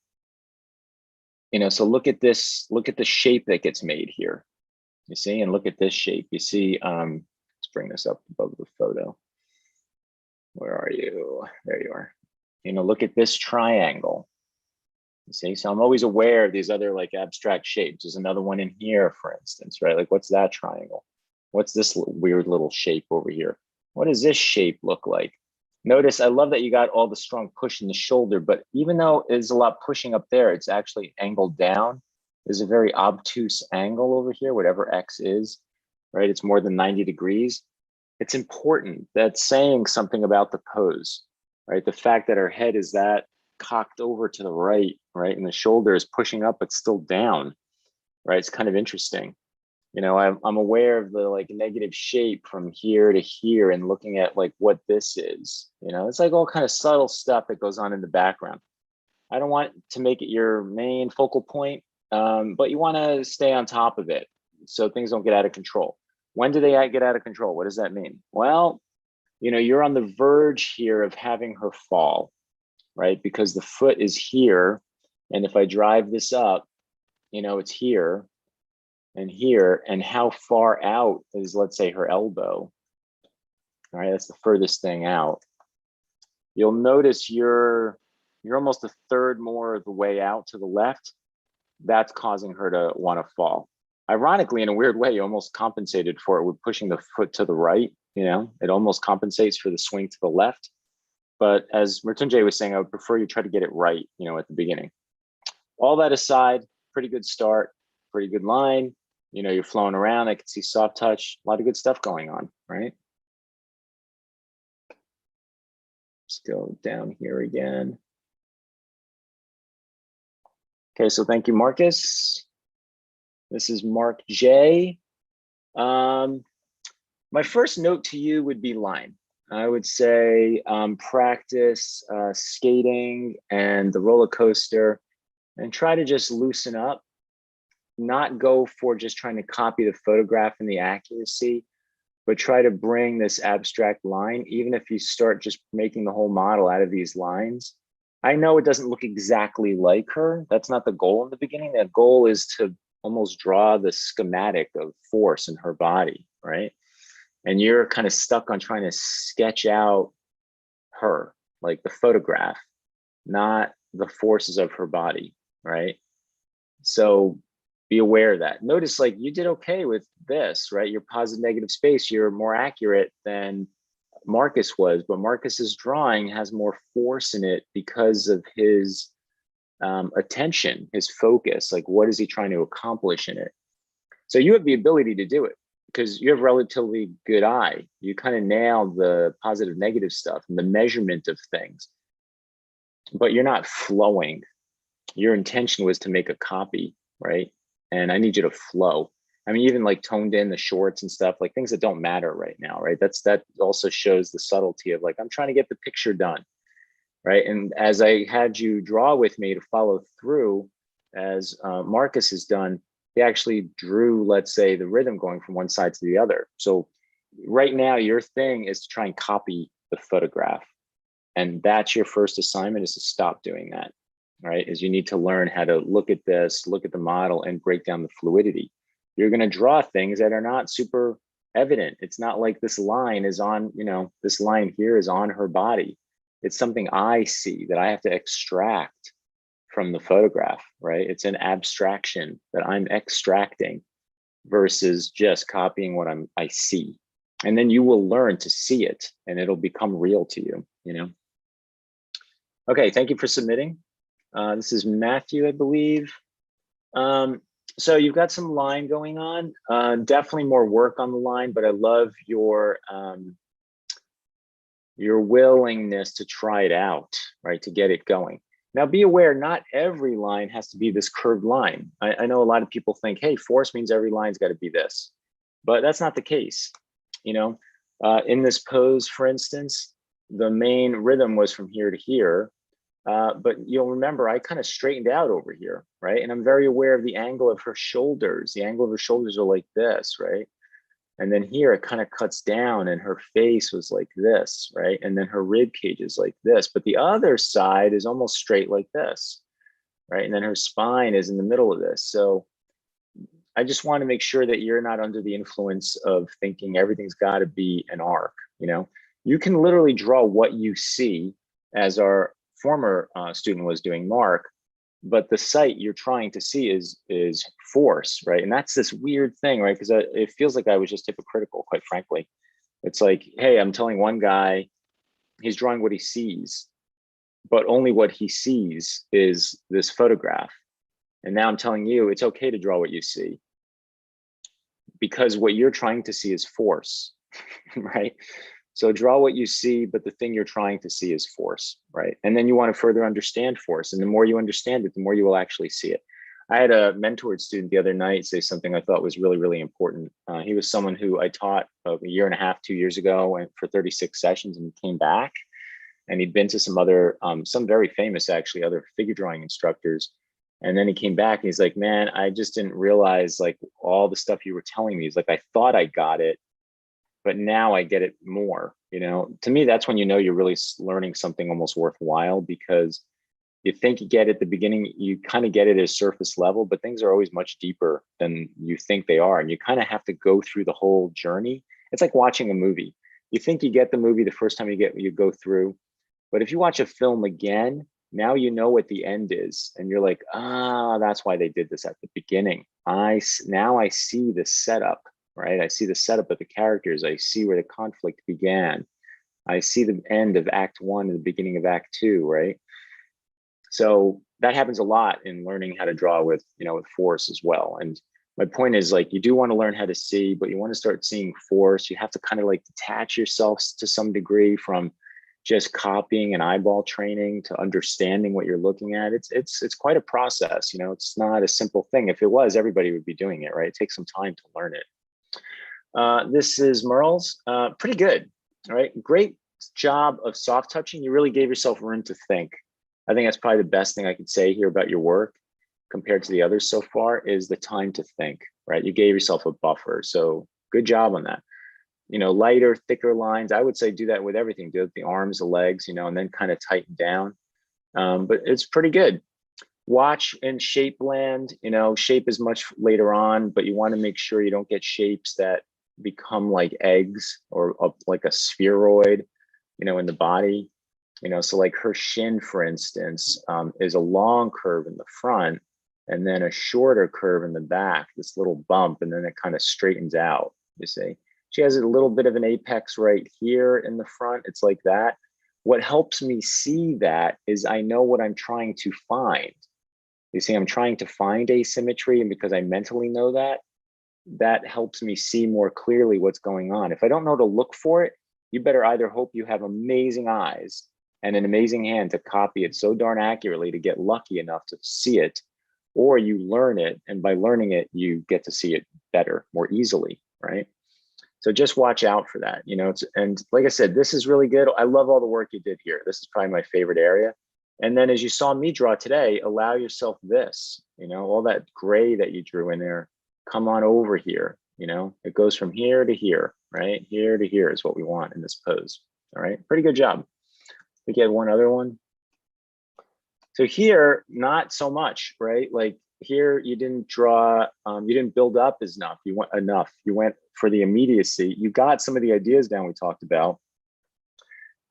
S2: So look at this, look at the shape that gets made here. You see, and look at this shape. You see, let's bring this up above the photo. Where are you? There you are. Look at this triangle. You see, so I'm always aware of these other like abstract shapes. There's another one in here, for instance, right? Like, what's that triangle? What's this weird little shape over here? What does this shape look like? Notice, I love that you got all the strong push in the shoulder, but even though there's a lot pushing up there, it's actually angled down. There's a very obtuse angle over here, whatever X is, right? It's more than 90 degrees. It's important. That's saying something about the pose, right? The fact that her head is that cocked over to the right, right? And the shoulder is pushing up, but still down, right? It's kind of interesting. I'm aware of the like negative shape from here to here and looking at like what this is, it's like all kind of subtle stuff that goes on in the background. I don't want to make it your main focal point, but you want to stay on top of it so things don't get out of control. When do they get out of control? What does that mean? Well, you're on the verge here of having her fall, right? Because the foot is here. And if I drive this up, it's here and here, and how far out is, let's say, her elbow. All right, that's the furthest thing out. You'll notice you're almost a third more of the way out to the left. That's causing her to want to fall. Ironically, in a weird way, you almost compensated for it with pushing the foot to the right. It almost compensates for the swing to the left. But as Mrityunjay was saying, I would prefer you try to get it right, at the beginning. All that aside, pretty good start, pretty good line. You're flowing around. I can see soft touch, a lot of good stuff going on, right? Let's go down here again. Okay, so thank you, Marcus. This is Mark J. My first note to you would be line. I would say practice skating and the roller coaster and try to just loosen up. Not go for just trying to copy the photograph and the accuracy, but try to bring this abstract line, even if you start just making the whole model out of these lines. I know it doesn't look exactly like her. That's not the goal in the beginning. The goal is to almost draw the schematic of force in her body, right? And you're kind of stuck on trying to sketch out her, like the photograph, not the forces of her body, right? So be aware of that. Notice like you did okay with this, right? Your positive negative space, you're more accurate than Marcus was, but Marcus's drawing has more force in it because of his attention, his focus, like what is he trying to accomplish in it? So you have the ability to do it because you have relatively good eye. You kind of nailed the positive negative stuff and the measurement of things, but you're not flowing. Your intention was to make a copy, right? And I need you to flow. I mean, even like toned in the shorts and stuff, like things that don't matter right now, right? That also shows the subtlety of like, I'm trying to get the picture done, right? And as I had you draw with me to follow through, as Marcus has done, he actually drew, let's say, the rhythm going from one side to the other. So right now, your thing is to try and copy the photograph. And that's your first assignment, is to stop doing that, right? Is you need to learn how to look at this, look at the model, and break down the fluidity. You're going to draw things that are not super evident. It's not like this line is on, this line here is on her body. It's something I see that I have to extract from the photograph, right? It's an abstraction that I'm extracting versus just copying what I see. And then you will learn to see it and it'll become real to you, Okay, thank you for submitting. This is Matthew, I believe. So you've got some line going on, definitely more work on the line, but I love your willingness to try it out, right? To get it going. Now be aware, not every line has to be this curved line. I know a lot of people think, hey, force means every line's got to be this, but that's not the case. In this pose, for instance, the main rhythm was from here to here. But you'll remember I kind of straightened out over here, right? And I'm very aware of the angle of her shoulders. The angle of her shoulders are like this, right? And then here it kind of cuts down and her face was like this, right? And then her rib cage is like this, but the other side is almost straight like this, right? And then her spine is in the middle of this. So I just want to make sure that you're not under the influence of thinking everything's got to be an arc. You can literally draw what you see, as our former student was doing, Mark, but the sight you're trying to see is force, right? And that's this weird thing, right? Because it feels like I was just hypocritical, quite frankly. It's like, hey, I'm telling one guy he's drawing what he sees, but only what he sees is this photograph. And now I'm telling you it's okay to draw what you see, because what you're trying to see is force, right? So draw what you see, but the thing you're trying to see is force, right? And then you want to further understand force. And the more you understand it, the more you will actually see it. I had a mentored student the other night say something I thought was really, really important. He was someone who I taught a year and a half, 2 years ago, and for 36 sessions, and came back. And he'd been to some other, some very famous, actually, other figure drawing instructors. And then he came back and he's like, man, I just didn't realize like all the stuff you were telling me. He's like, I thought I got it, but now I get it more. To me, that's when you're really learning something almost worthwhile, because you think you get it at the beginning, you kind of get it at surface level, but things are always much deeper than you think they are. And you kind of have to go through the whole journey. It's like watching a movie. You think you get the movie the first time you go through, but if you watch a film again, now you know what the end is. And you're like, that's why they did this at the beginning. Now I see the setup. Right? I see the setup of the characters. I see where the conflict began. I see the end of Act 1 and the beginning of Act 2, right? So that happens a lot in learning how to draw with force as well. And my point is, like, you do want to learn how to see, but you want to start seeing force. You have to kind of like detach yourselves to some degree from just copying and eyeball training to understanding what you're looking at. It's quite a process. It's not a simple thing. If it was, everybody would be doing it, right? It takes some time to learn it. This is Merle's, pretty good. All right, great job of soft touching. You really gave yourself room to think. I think that's probably the best thing I could say here about your work compared to the others so far, is the time to think, right? You gave yourself a buffer. So good job on that. Lighter, thicker lines. I would say do that with everything. Do it with the arms, the legs, and then kind of tighten down. But it's pretty good. Watch and shape blend. Shape is much later on, but you want to make sure you don't get shapes that become like eggs or like a spheroid, in the body. So like her shin, for instance, is a long curve in the front and then a shorter curve in the back, this little bump, and then it kind of straightens out, you see. She has a little bit of an apex right here in the front. It's like that. What helps me see that is I know what I'm trying to find. You see, I'm trying to find asymmetry, and because I mentally know that helps me see more clearly what's going on. If I don't know to look for it, you better either hope you have amazing eyes and an amazing hand to copy it so darn accurately to get lucky enough to see it, or you learn it, and by learning it, you get to see it better, more easily, right? So just watch out for that, you know. And like I said, this is really good. I love all the work you did here. This is probably my favorite area. And then as you saw me draw today, allow yourself this, you know, all that gray that you drew in there, come on over here, you know, it goes from here to here, right? Here to here is what we want in this pose. All right, pretty good job. We get one other one. So here, not so much, right? Like here, you didn't draw, you didn't build up as enough. You went enough. You went for the immediacy. You got some of the ideas down we talked about.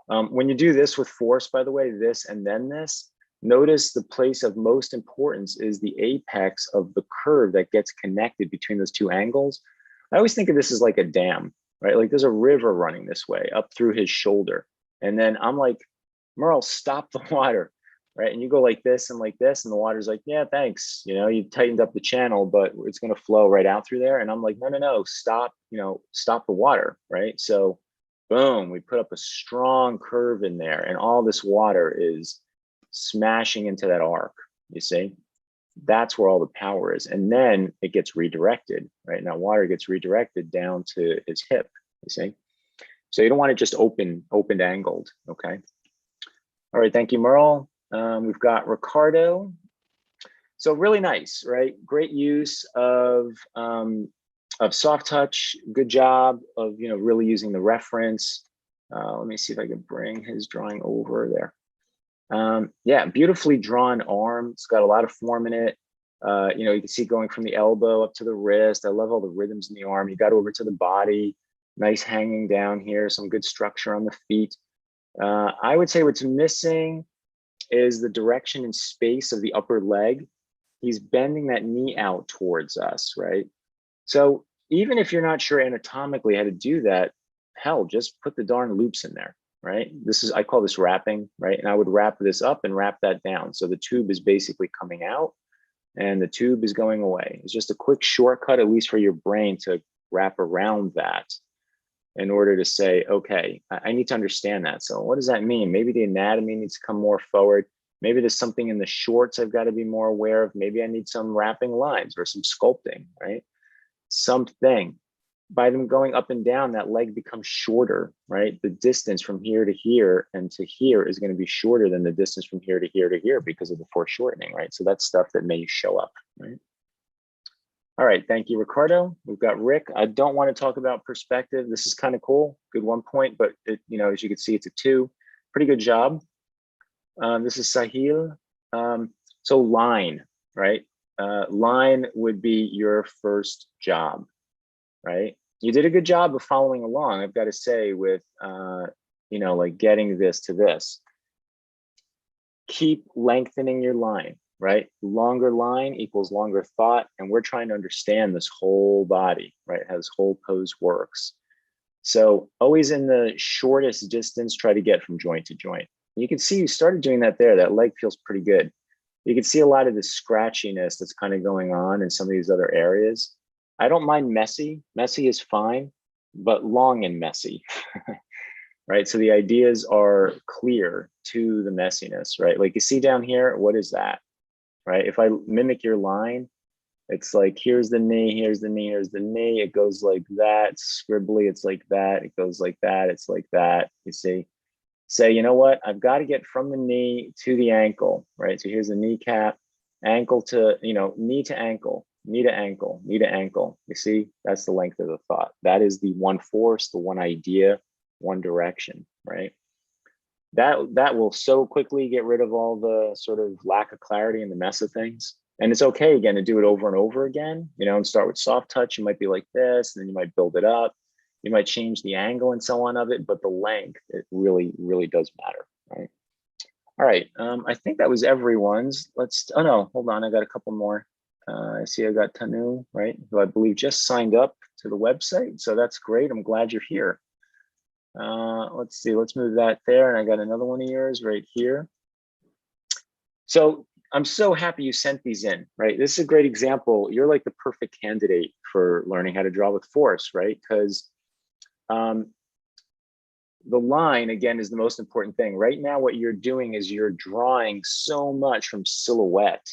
S2: When you do this with force, by the way, this and then this, notice the place of most importance is the apex of the curve that gets connected between those two angles. I always think of this as like a dam, right? Like there's a river running this way up through his shoulder. And then I'm like, Merle, stop the water, right? And you go like this, and the water's like, yeah, thanks. You know, you tightened up the channel, but it's going to flow right out through there. And I'm like, no, no, no, stop, you know, stop the water, right? So boom, we put up a strong curve in there, and all this water is smashing into that arc, you see? That's where all the power is. And then it gets redirected, right? Now water gets redirected down to his hip, you see? So you don't want it just open angled, okay? All right, thank you, Merle. We've got Ricardo. So really nice, right? Great use of soft touch. Good job of, you know, really using the reference. Let me see if I can bring his drawing over there. Yeah, beautifully drawn arm. It's got a lot of form in it. You know, you can see going from the elbow up to the wrist. I love all the rhythms in the arm. You got over to the body. Nice hanging down here. Some good structure on the feet. I would say what's missing is the direction and space of the upper leg. He's bending that knee out towards us, right? So even if you're not sure anatomically how to do that, hell, just put the darn loops in there, right? I call this wrapping, right? And I would wrap this up and wrap that down. So the tube is basically coming out and the tube is going away. It's just a quick shortcut, at least for your brain, to wrap around that in order to say, okay, I need to understand that. So what does that mean? Maybe the anatomy needs to come more forward. Maybe there's something in the shorts I've got to be more aware of. Maybe I need some wrapping lines or some sculpting, right? Something. By them going up and down, that leg becomes shorter, right? The distance from here to here and to here is going to be shorter than the distance from here to here to here because of the foreshortening, right? So that's stuff that may show up, right? All right, thank you, Ricardo. We've got Rick. I don't want to talk about perspective. This is kind of cool. Good 1 point, but it, you know, as you can see, it's a 2. Pretty good job. This is Sahil. So line, right? Line would be your first job, right? You did a good job of following along, I've got to say, with, you know, like getting this to this. Keep lengthening your line, right? Longer line equals longer thought. And we're trying to understand this whole body, right? How this whole pose works. So always in the shortest distance, try to get from joint to joint. You can see you started doing that there. That leg feels pretty good. You can see a lot of the scratchiness that's kind of going on in some of these other areas. I don't mind messy. Messy is fine, but long and messy, right? So the ideas are clear to the messiness, right? Like you see down here, what is that, right? If I mimic your line, it's like, here's the knee, here's the knee, here's the knee. It goes like that, scribbly, it's like that. It goes like that, it's like that, you see? Say, you know what, I've got to get from the knee to the ankle, right? So here's the kneecap, ankle to, you know, knee to ankle, knee to ankle, knee to ankle. You see, that's the length of the thought. That is the one force, the one idea, one direction, right? That will so quickly get rid of all the sort of lack of clarity and the mess of things. And it's okay, again, to do it over and over again, you know, and start with soft touch. You might be like this, and then you might build it up. You might change the angle and so on of it, but the length, it really, really does matter, right? All right, I think that was everyone's. Oh no, hold on, I got a couple more. I see I got Tanu, right, who I believe just signed up to the website. So that's great, I'm glad you're here. Let's see, let's move that there. And I got another one of yours right here. So I'm so happy you sent these in, right? This is a great example. You're like the perfect candidate for learning how to draw with force, right? Because the line, again, is the most important thing. Right now, what you're doing is you're drawing so much from silhouette,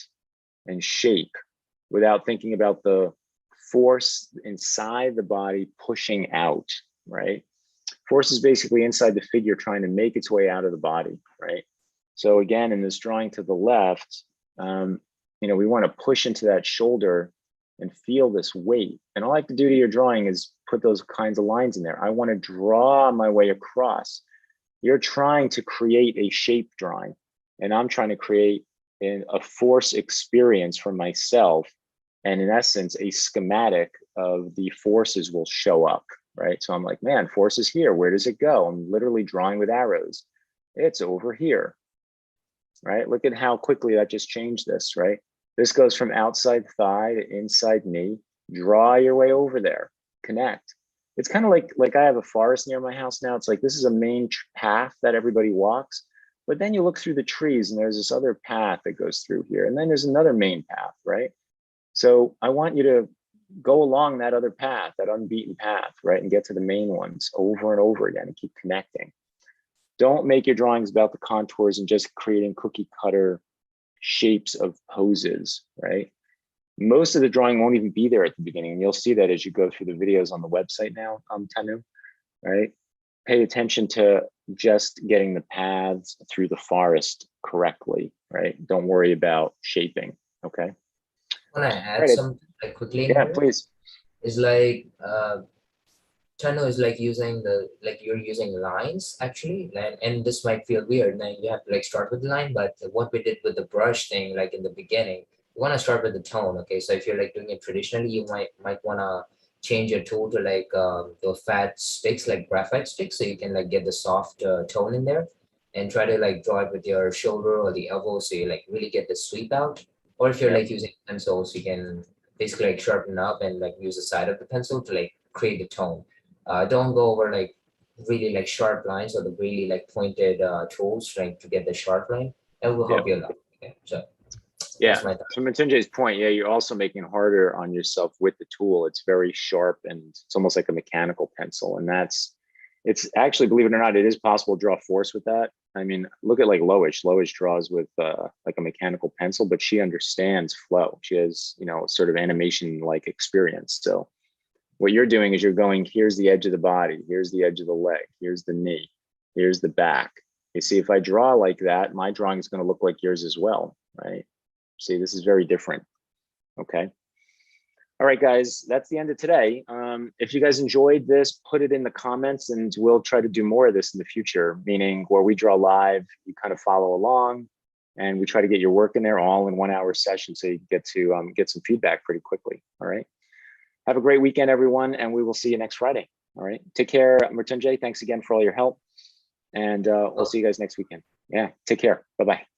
S2: and shape without thinking about the force inside the body pushing out, right? Force is basically inside the figure trying to make its way out of the body, right? So again, in this drawing to the left, we want to push into that shoulder and feel this weight. And all I have to do to your drawing is put those kinds of lines in there. I want to draw my way across. You're trying to create a shape drawing, and I'm trying to create a force experience for myself. And in essence, a schematic of the forces will show up, right? So I'm like, man, force is here. Where does it go? I'm literally drawing with arrows. It's over here, right? Look at how quickly that just changed this, right? This goes from outside thigh to inside knee. Draw your way over there, connect. It's kind of like I have a forest near my house now. It's like, this is a main path that everybody walks, but then you look through the trees and there's this other path that goes through here. And then there's another main path, right? So I want you to go along that other path, that unbeaten path, right? And get to the main ones over and over again and keep connecting. Don't make your drawings about the contours and just creating cookie cutter shapes of poses, right? Most of the drawing won't even be there at the beginning. And you'll see that as you go through the videos on the website now, Tanu, right? Pay attention to just getting the paths through the forest correctly, right? Don't worry about shaping, okay?
S1: When I add
S2: Right.
S1: something like quickly in
S2: Yeah,
S1: here,
S2: please.
S1: is like Chano is like you're using lines actually, and this might feel weird. Then you have to like start with the line, but what we did with the brush thing, like in the beginning, you want to start with the tone. Okay, so if you're like doing it traditionally, you might want to change your tool to like the fat sticks, like graphite sticks, so you can like get the soft tone in there, and try to like draw it with your shoulder or the elbow, so you like really get the sweep out. Or if you're
S2: Yep.
S1: like using pencils, you can basically like sharpen up and like use the side of the pencil to like create the tone. Don't go over like really like sharp lines or the really like pointed tools like to get the sharp line. It will help
S2: Yep.
S1: you a lot. Okay, so
S2: Yeah.
S1: that's my thought.
S2: So Matunjay's point, yeah, you're also making it harder on yourself with the tool. It's very sharp and it's almost like a mechanical pencil. And it's actually, believe it or not, it is possible to draw force with that. I mean, look at like Loish. Loish draws with like a mechanical pencil, but she understands flow. She has, sort of animation like experience. So what you're doing is you're going, here's the edge of the body, here's the edge of the leg, here's the knee, here's the back. You see, if I draw like that, my drawing is going to look like yours as well, right? See, this is very different. Okay. All right, guys, that's the end of today. If you guys enjoyed this, put it in the comments and we'll try to do more of this in the future, meaning where we draw live, you kind of follow along and we try to get your work in there all in 1 hour session so you can get to get some feedback pretty quickly. All right. Have a great weekend, everyone, and we will see you next Friday. All right. Take care, Mrityunjay. Thanks again for all your help. And we'll see you guys next weekend. Yeah. Take care. Bye-bye.